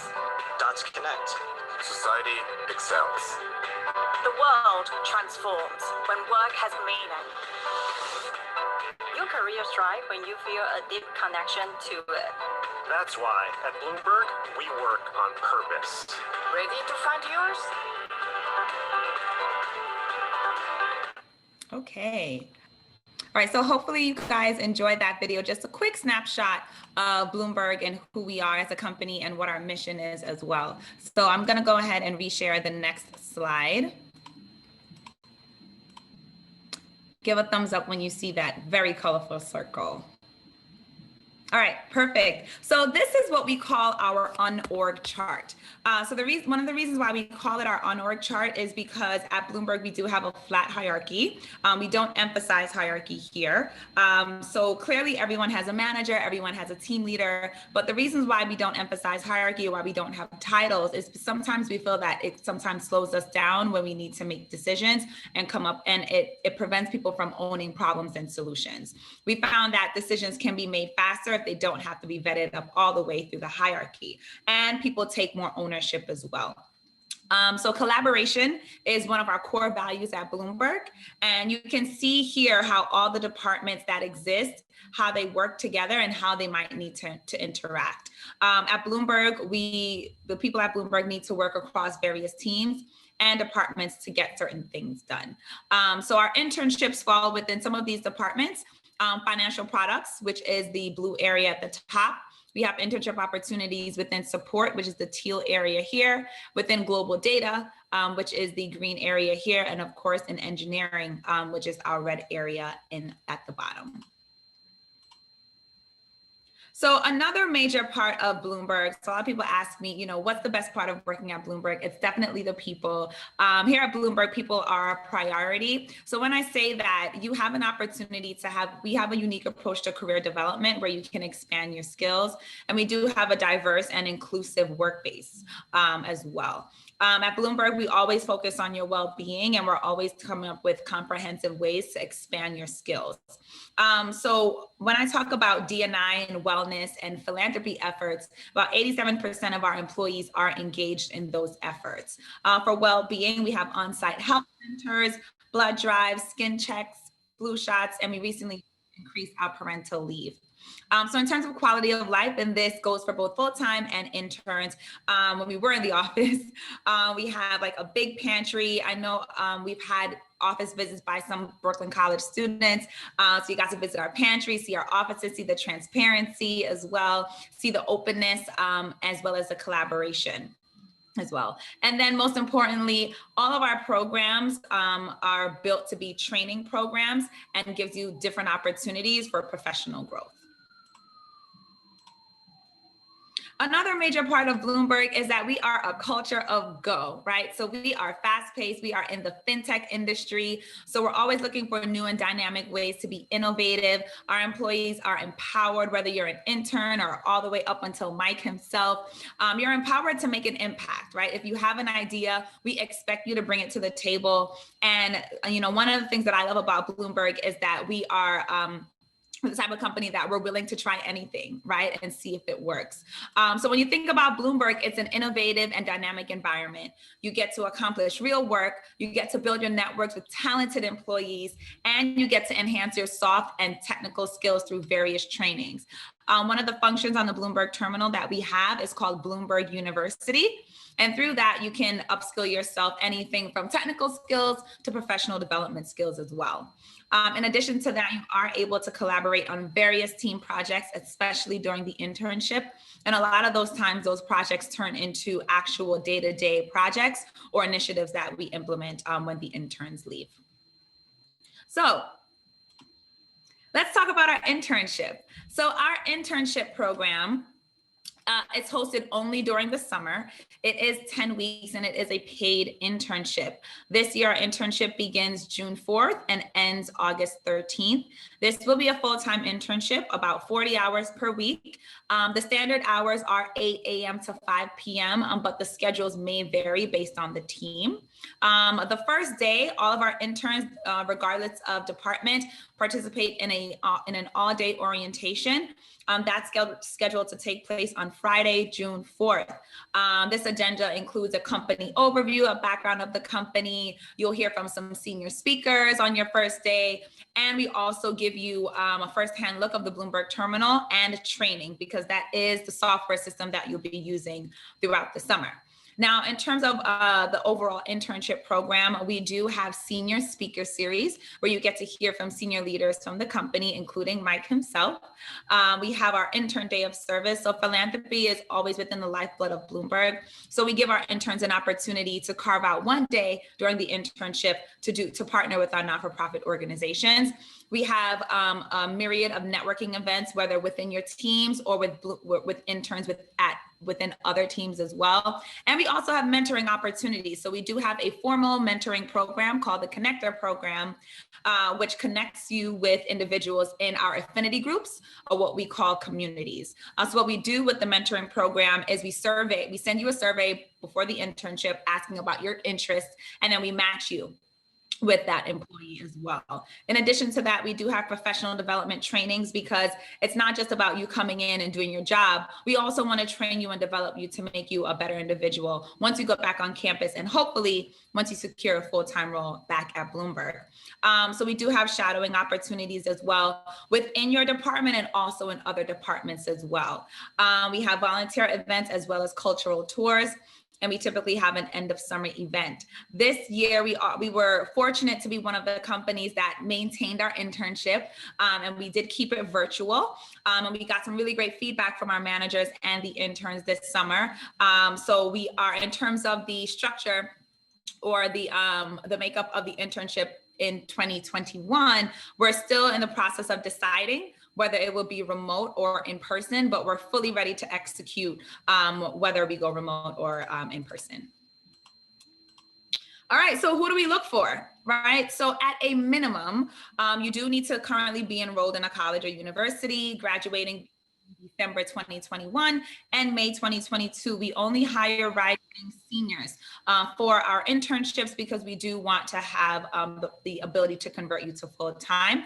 dots connect. Society excels. The world transforms when work has meaning. Your career thrives when you feel a deep connection to it. That's why at Bloomberg, we work on purpose. Ready to find yours? Okay. All right, so hopefully you guys enjoyed that video. Just a quick snapshot of Bloomberg and who we are as a company and what our mission is as well. So I'm gonna go ahead and reshare the next slide. Give a thumbs up when you see that very colorful circle. All right, perfect. So this is what we call our unorg chart. So one of the reasons why we call it our unorg chart is because at Bloomberg, we do have a flat hierarchy. We don't emphasize hierarchy here. So clearly everyone has a manager, everyone has a team leader, but the reasons why we don't emphasize hierarchy or why we don't have titles is sometimes we feel that it sometimes slows us down when we need to make decisions and come up, and it prevents people from owning problems and solutions. We found that decisions can be made faster if they don't have to be vetted up all the way through the hierarchy, and people take more ownership as well. So collaboration is one of our core values at Bloomberg, and you can see here how all the departments that exist, how they work together and how they might need to interact. At Bloomberg, the people at Bloomberg need to work across various teams and departments to get certain things done. So our internships fall within some of these departments. Financial products, which is the blue area at the top. We have internship opportunities within support, which is the teal area here, within global data, which is the green area here, and of course in engineering, which is our red area at the bottom. So another major part of Bloomberg, so a lot of people ask me, you know, what's the best part of working at Bloomberg? It's definitely the people. Here at Bloomberg, people are a priority. So when I say that, you have an opportunity to we have a unique approach to career development where you can expand your skills. And we do have a diverse and inclusive work base as well. At Bloomberg, we always focus on your well-being, and we're always coming up with comprehensive ways to expand your skills. So when I talk about D&I and wellness and philanthropy efforts, about 87% of our employees are engaged in those efforts. For well-being, we have on-site health centers, blood drives, skin checks, flu shots, and we recently increased our parental leave. So in terms of quality of life, and this goes for both full-time and interns, when we were in the office, we have like a big pantry. I know we've had office visits by some Brooklyn College students. So you got to visit our pantry, see our offices, see the transparency as well, see the openness, as well as the collaboration as well. And then most importantly, all of our programs are built to be training programs and gives you different opportunities for professional growth. Another major part of Bloomberg is that we are a culture of go, right? So we are fast-paced, we are in the fintech industry. So we're always looking for new and dynamic ways to be innovative. Our employees are empowered, whether you're an intern or all the way up until Mike himself. You're empowered to make an impact, right? If you have an idea, we expect you to bring it to the table. And you know, one of the things that I love about Bloomberg is that we are the type of company that we're willing to try anything, right? And see if it works. So when you think about Bloomberg, it's an innovative and dynamic environment. You get to accomplish real work, you get to build your networks with talented employees, and you get to enhance your soft and technical skills through various trainings. One of the functions on the Bloomberg terminal that we have is called Bloomberg University. And through that, you can upskill yourself anything from technical skills to professional development skills as well. In addition to that, you are able to collaborate on various team projects, especially during the internship. And a lot of those times, those projects turn into actual day-to-day projects or initiatives that we implement when the interns leave. So let's talk about our internship. So our internship program, it's hosted only during the summer. It is 10 weeks and it is a paid internship. This year, our internship begins June 4th and ends August 13th. This will be a full-time internship, about 40 hours per week. The standard hours are 8 a.m. to 5 p.m., but the schedules may vary based on the team. The first day, all of our interns, regardless of department, participate in an all-day orientation. That's scheduled to take place on Friday, June 4th. This agenda includes a company overview, a background of the company. You'll hear from some senior speakers on your first day. And we also give you a firsthand look of the Bloomberg terminal and training, because that is the software system that you'll be using throughout the summer. Now, in terms of the overall internship program, we do have senior speaker series where you get to hear from senior leaders from the company, including Mike himself. We have our intern day of service. So philanthropy is always within the lifeblood of Bloomberg. So we give our interns an opportunity to carve out one day during the internship to partner with our not-for-profit organizations. We have a myriad of networking events, whether within your teams or with interns within other teams as well. And we also have mentoring opportunities. So we do have a formal mentoring program called the Connector Program, which connects you with individuals in our affinity groups, or what we call communities. So what we do with the mentoring program is we send you a survey before the internship asking about your interests, and then we match you with that employee as well. In addition to that, we do have professional development trainings, because it's not just about you coming in and doing your job. We also want to train you and develop you to make you a better individual once you go back on campus, and hopefully once you secure a full-time role back at Bloomberg. So we do have shadowing opportunities as well within your department and also in other departments as well. We have volunteer events as well as cultural tours. And we typically have an end of summer event. This year, we were fortunate to be one of the companies that maintained our internship, and we did keep it virtual. And we got some really great feedback from our managers and the interns this summer. So we are, in terms of the structure or the makeup of the internship in 2021, we're still in the process of deciding whether it will be remote or in person, but we're fully ready to execute whether we go remote or in person. All right, so who do we look for, right? So at a minimum, you do need to currently be enrolled in a college or university, graduating December 2021 and May 2022. We only hire rising seniors for our internships because we do want to have the ability to convert you to full time.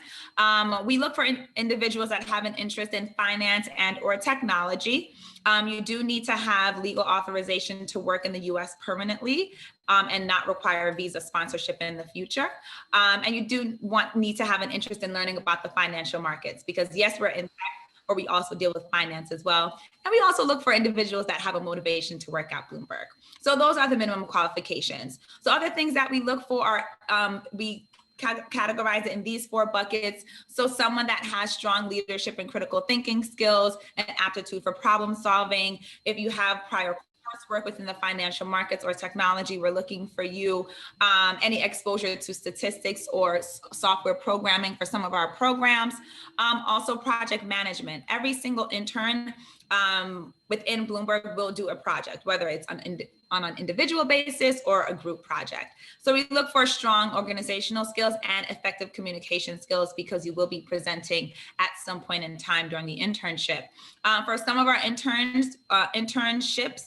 We look for individuals that have an interest in finance and or technology. You do need to have legal authorization to work in the US permanently and not require visa sponsorship in the future. And you do need to have an interest in learning about the financial markets because yes, we're in tech, or we also deal with finance as well. And we also look for individuals that have a motivation to work at Bloomberg. So those are the minimum qualifications. So other things that we look for are, we categorize it in these 4 buckets. So someone that has strong leadership and critical thinking skills and aptitude for problem solving. If you have prior coursework within the financial markets or technology, we're looking for you. Any exposure to statistics or software programming for some of our programs. Also project management. Every single intern within Bloomberg will do a project, whether it's on an individual basis or a group project. So we look for strong organizational skills and effective communication skills because you will be presenting at some point in time during the internship. For some of our internships,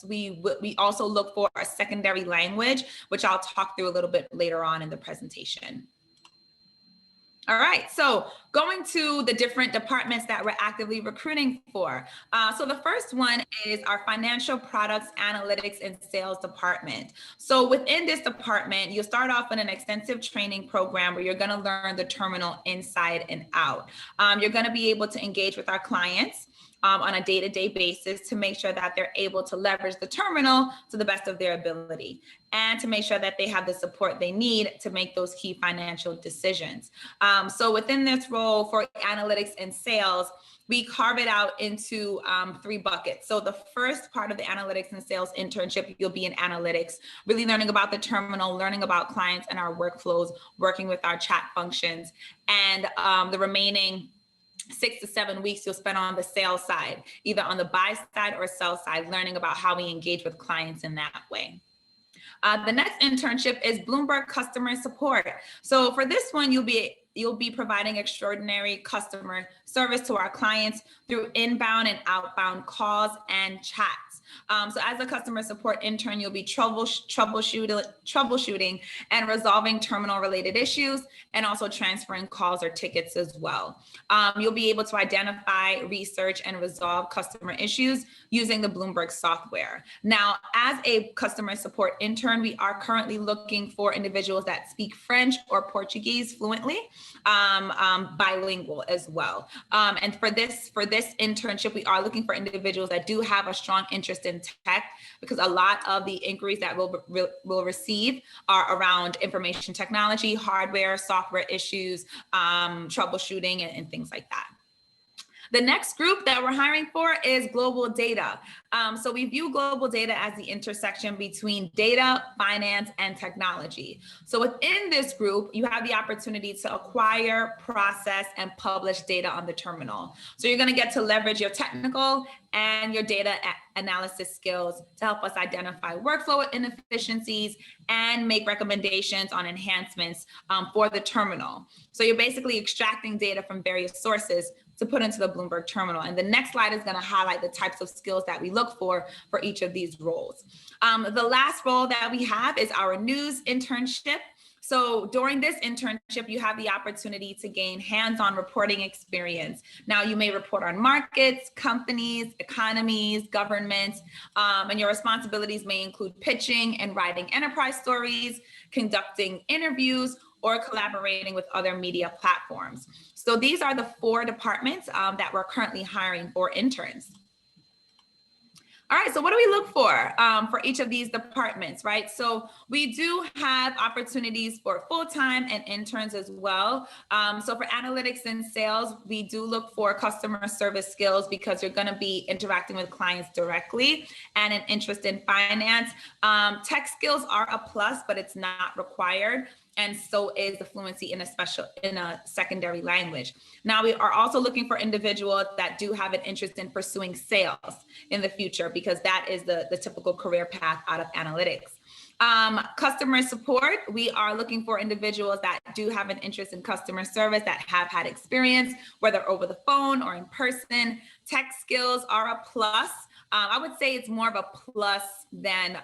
we also look for a secondary language, which I'll talk through a little bit later on in the presentation. All right, so going to the different departments that we're actively recruiting for. So the first one is our financial products, analytics, and sales department. So within this department, you'll start off in an extensive training program where you're gonna learn the terminal inside and out. You're gonna be able to engage with our clients on a day-to-day basis to make sure that they're able to leverage the terminal to the best of their ability and to make sure that they have the support they need to make those key financial decisions. So within this role for analytics and sales, we carve it out into 3 buckets. So the first part of the analytics and sales internship, you'll be in analytics, really learning about the terminal, learning about clients and our workflows, working with our chat functions, and the remaining 6 to 7 weeks you'll spend on the sales side, either on the buy side or sell side, learning about how we engage with clients in that way. The next internship is Bloomberg customer support. So for this one, you'll be providing extraordinary customer service to our clients through inbound and outbound calls and chats. So as a customer support intern, you'll be troubleshooting and resolving terminal related issues and also transferring calls or tickets as well. You'll be able to identify, research, and resolve customer issues using the Bloomberg software. Now, as a customer support intern, we are currently looking for individuals that speak French or Portuguese fluently, bilingual as well. And for this internship, we are looking for individuals that do have a strong interest in tech, because a lot of the inquiries that we'll receive are around information technology, hardware, software issues, troubleshooting, and things like that. The next group that we're hiring for is global data. So we view global data as the intersection between data, finance, and technology. So within this group, you have the opportunity to acquire, process, and publish data on the terminal. So you're going to get to leverage your technical and your data analysis skills to help us identify workflow inefficiencies and make recommendations on enhancements for the terminal. So you're basically extracting data from various sources to put into the Bloomberg terminal. And the next slide is going to highlight the types of skills that we look for each of these roles. The last role that we have is our news internship. So during this internship, you have the opportunity to gain hands-on reporting experience. Now, you may report on markets, companies, economies, governments, and your responsibilities may include pitching and writing enterprise stories, conducting interviews, or collaborating with other media platforms. So these are the 4 departments that we're currently hiring for interns. All right, so what do we look for each of these departments, right? So we do have opportunities for full-time and interns as well. So for analytics and sales, we do look for customer service skills because you're gonna be interacting with clients directly, and an interest in finance. Tech skills are a plus, but it's not required. and so is the fluency in a secondary language. Now, we are also looking for individuals that do have an interest in pursuing sales in the future, because that is the typical career path out of analytics. Customer support, we are looking for individuals that do have an interest in customer service, that have had experience, whether over the phone or in person. Tech skills are a plus. I would say it's more of a plus than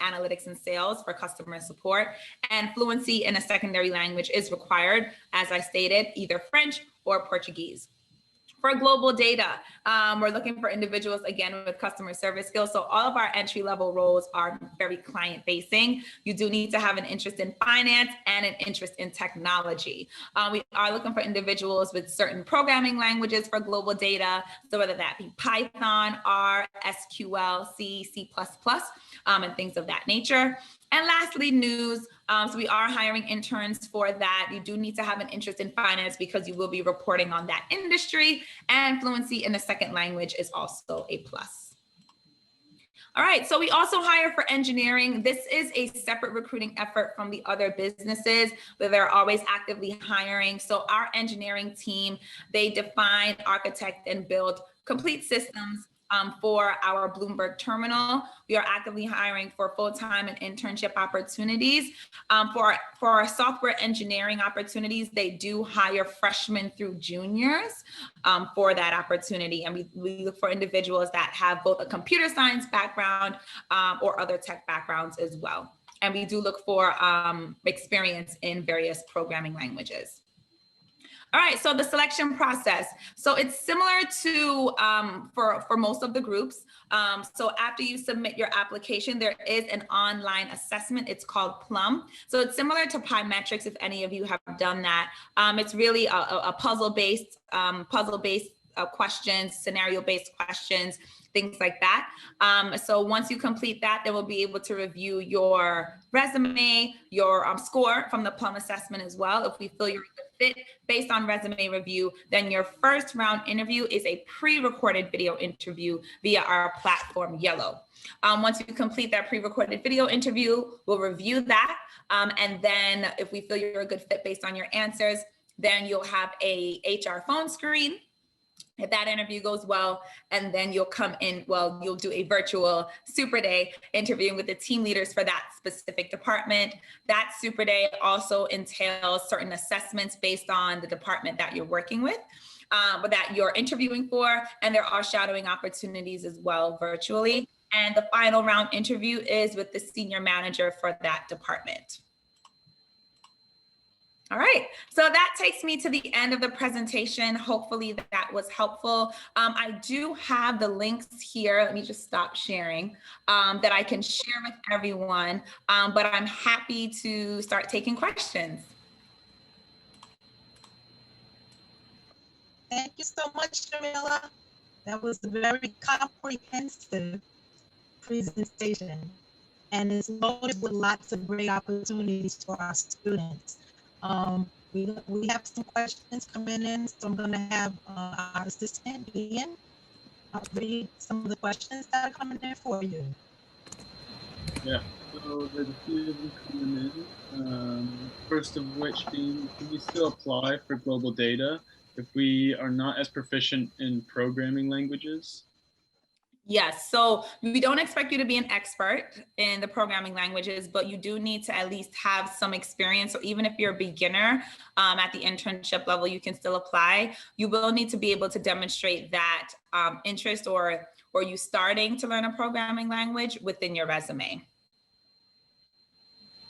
analytics and sales for customer support. And fluency in a secondary language is required, as I stated, either French or Portuguese. For global data, we're looking for individuals, again, with customer service skills. So all of our entry-level roles are very client-facing. You do need to have an interest in finance and an interest in technology. We are looking for individuals with certain programming languages for global data. So whether that be Python, R, SQL, C, C++, and things of that nature. And lastly, news. So we are hiring interns for that. You do need to have an interest in finance because you will be reporting on that industry, and fluency in the second language is also a plus. All right, so we also hire for engineering. This is a separate recruiting effort from the other businesses, but they're always actively hiring. So our engineering team, they define, architect, and build complete systems for our Bloomberg terminal. We are actively hiring for full-time and internship opportunities. For our software engineering opportunities, they do hire freshmen through juniors for that opportunity. And we look for individuals that have both a computer science background or other tech backgrounds as well. And we do look for experience in various programming languages. All right, so the selection process. So it's similar to for most of the groups. So after you submit your application, there is an online assessment. It's called Plum. So it's similar to Pymetrics, if any of you have done that. It's really a puzzle-based questions, scenario-based questions, things like that. So once you complete that, they will be able to review your resume, your score from the Plum assessment as well. If we feel you're a good fit based on resume review, then your first round interview is a pre-recorded video interview via our platform, Yellow. Once you complete that pre-recorded video interview, we'll review that. And then if we feel you're a good fit based on your answers, then you'll have a HR phone screen. If that interview goes well, and then you'll come in, well, you'll do a virtual super day interviewing with the team leaders for that specific department. That super day also entails certain assessments based on the department that you're working with, that you're interviewing for, and there are shadowing opportunities as well virtually. And the final round interview is with the senior manager for that department. All right, so that takes me to the end of the presentation. Hopefully that was helpful. I do have the links here. Let me just stop sharing that I can share with everyone, but I'm happy to start taking questions. Thank you so much, Jamila. That was a very comprehensive presentation, and it's loaded with lots of great opportunities for our students. We have some questions coming in, so I'm going to have our assistant, Ian, read some of the questions that are coming in for you. Yeah, so there's a few of them coming in. First of which being, can we still apply for global data if we are not as proficient in programming languages? Yes, so we don't expect you to be an expert in the programming languages, but you do need to at least have some experience. So even if you're a beginner at the internship level, you can still apply. You will need to be able to demonstrate that interest or you starting to learn a programming language within your resume.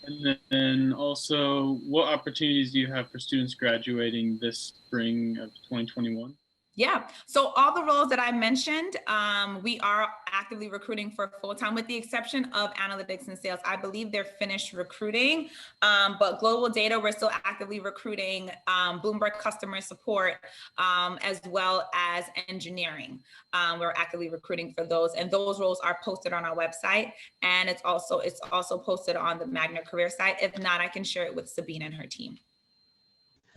And then also, what opportunities do you have for students graduating this spring of 2021? Yeah, so all the roles that I mentioned, we are actively recruiting for full-time with the exception of analytics and sales. I believe they're finished recruiting, but global data, we're still actively recruiting, Bloomberg customer support, as well as engineering. We're actively recruiting for those, and those roles are posted on our website, and it's also posted on the Magna Career site. If not, I can share it with Sabine and her team.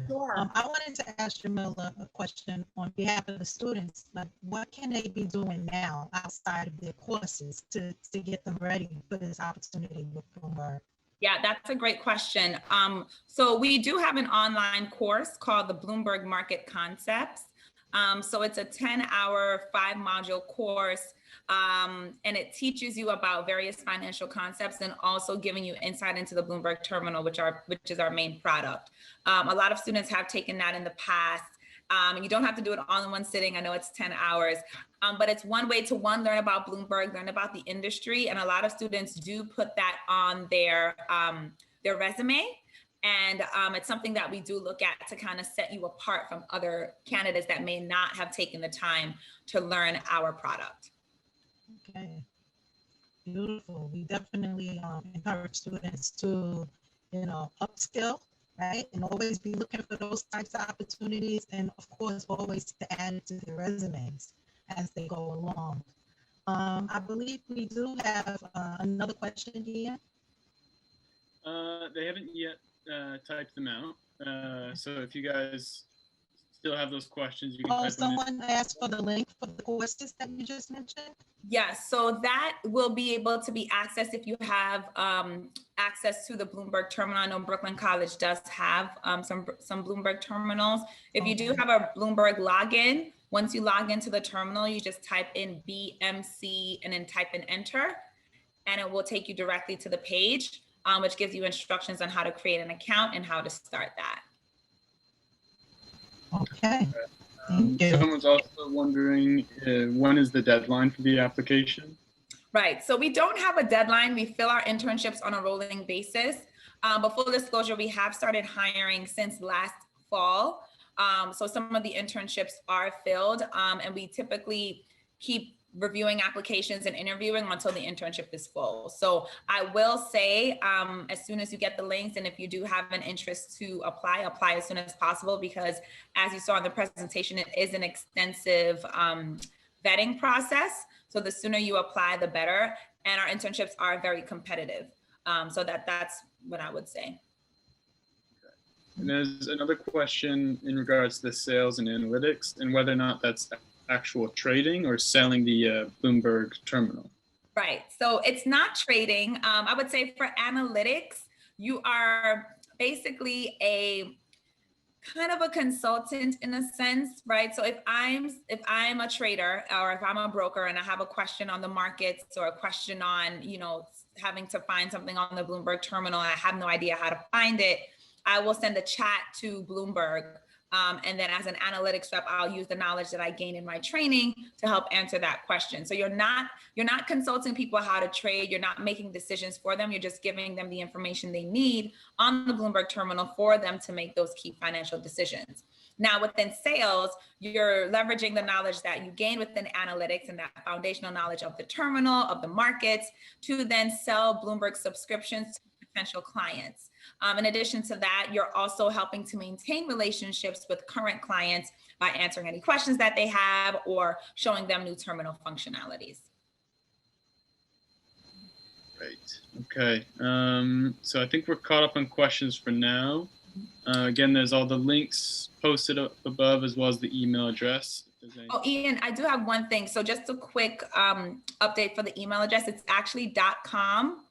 Sure. I wanted to ask Jamila a question on behalf of the students. Like, what can they be doing now outside of their courses to get them ready for this opportunity with Bloomberg? Yeah, that's a great question. So we do have an online course called the Bloomberg Market Concepts. So it's a 10-hour, 5-module course, and it teaches you about various financial concepts and also giving you insight into the Bloomberg terminal, which is our main product. A lot of students have taken that in the past. And you don't have to do it all in one sitting. I know it's 10 hours, but it's one way to learn about Bloomberg, learn about the industry. And a lot of students do put that on their resume. And it's something that we do look at to kind of set you apart from other candidates that may not have taken the time to learn our product. Okay, beautiful. We definitely encourage students to, upskill, right? And always be looking for those types of opportunities. And of course, always to add it to their resumes as they go along. I believe we do have another question here. They haven't yet typed them out. So if you guys still have those questions, you can type them in. Someone asked for the link for the courses that you just mentioned? Yes, so that will be able to be accessed if you have access to the Bloomberg terminal. I know Brooklyn College does have some Bloomberg terminals. If you do have a Bloomberg login, once you log into the terminal, you just type in BMC and then type in enter, and it will take you directly to the page, which gives you instructions on how to create an account and how to start that. Okay. Thank you. Someone's also wondering when is the deadline for the application? Right. So we don't have a deadline. We fill our internships on a rolling basis. But full disclosure, we have started hiring since last fall. So some of the internships are filled, and we typically keep reviewing applications and interviewing until the internship is full. So I will say, as soon as you get the links, and if you do have an interest to apply as soon as possible, because as you saw in the presentation, it is an extensive vetting process. So the sooner you apply, the better. And our internships are very competitive. So that's what I would say. And there's another question in regards to the sales and analytics and whether or not that's actual trading or selling the Bloomberg terminal. Right. So it's not trading. I would say for analytics, you are basically a kind of a consultant in a sense, right? So if I'm a trader or if I'm a broker and I have a question on the markets or a question on, having to find something on the Bloomberg terminal, and I have no idea how to find it, I will send a chat to Bloomberg. And then as an analytics rep, I'll use the knowledge that I gained in my training to help answer that question. So you're not consulting people how to trade. You're not making decisions for them. You're just giving them the information they need on the Bloomberg terminal for them to make those key financial decisions. Now, within sales, you're leveraging the knowledge that you gain within analytics and that foundational knowledge of the terminal, of the markets, to then sell Bloomberg subscriptions to potential clients. In addition to that, you're also helping to maintain relationships with current clients by answering any questions that they have or showing them new terminal functionalities. Great. Okay. So I think we're caught up on questions for now. Again, there's all the links posted up above as well as the email address. Oh, Ian, I do have one thing. So just a quick update for the email address. It's actually .com.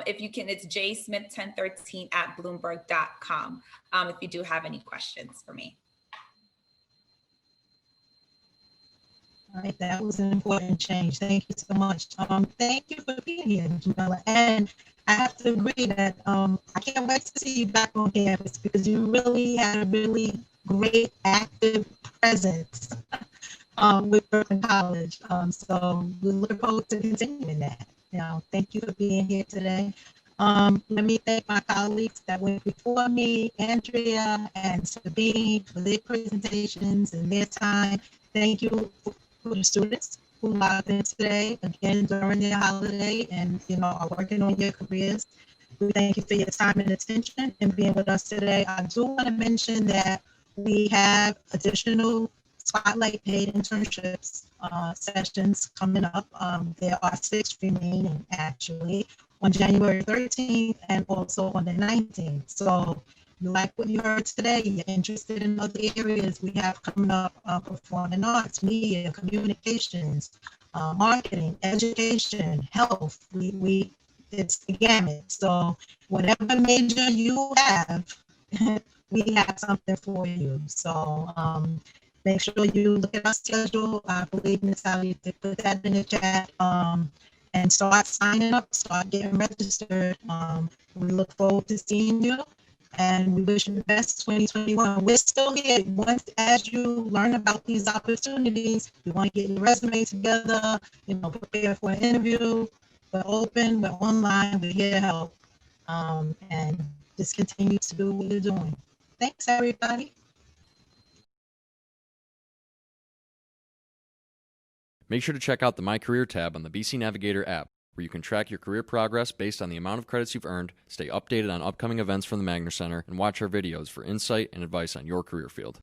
If you can, it's jsmith1013@bloomberg.com. If you do have any questions for me. All right, that was an important change. Thank you so much. Thank you for being here, Jamila. And I have to agree that I can't wait to see you back on campus because you really had a really great active presence with Brooklyn College. So we look forward to continuing that. Thank you for being here today. Let me thank my colleagues that went before me, Andrea and Sabine, for their presentations and their time. Thank you for the students who logged in today, again, during their holiday and, are working on your careers. We thank you for your time and attention and being with us today. I do want to mention that we have additional Spotlight paid internships sessions coming up. There are 6 remaining actually on January 13th and also on the 19th. So you like what you heard today, you're interested in other areas we have coming up, performing arts, media, communications, marketing, education, health. We it's the gamut. So whatever major you have, we have something for you. So make sure you look at our schedule. I believe Ms. Ali did put that in the chat. And start signing up, start getting registered. We look forward to seeing you, and we wish you the best 2021. We're still here. Once as you learn about these opportunities, you want to get your resume together, prepare for an interview. We're open, we're online, we're here to help. And just continue to do what you're doing. Thanks, everybody. Make sure to check out the My Career tab on the BC Navigator app, where you can track your career progress based on the amount of credits you've earned, stay updated on upcoming events from the Magner Center, and watch our videos for insight and advice on your career field.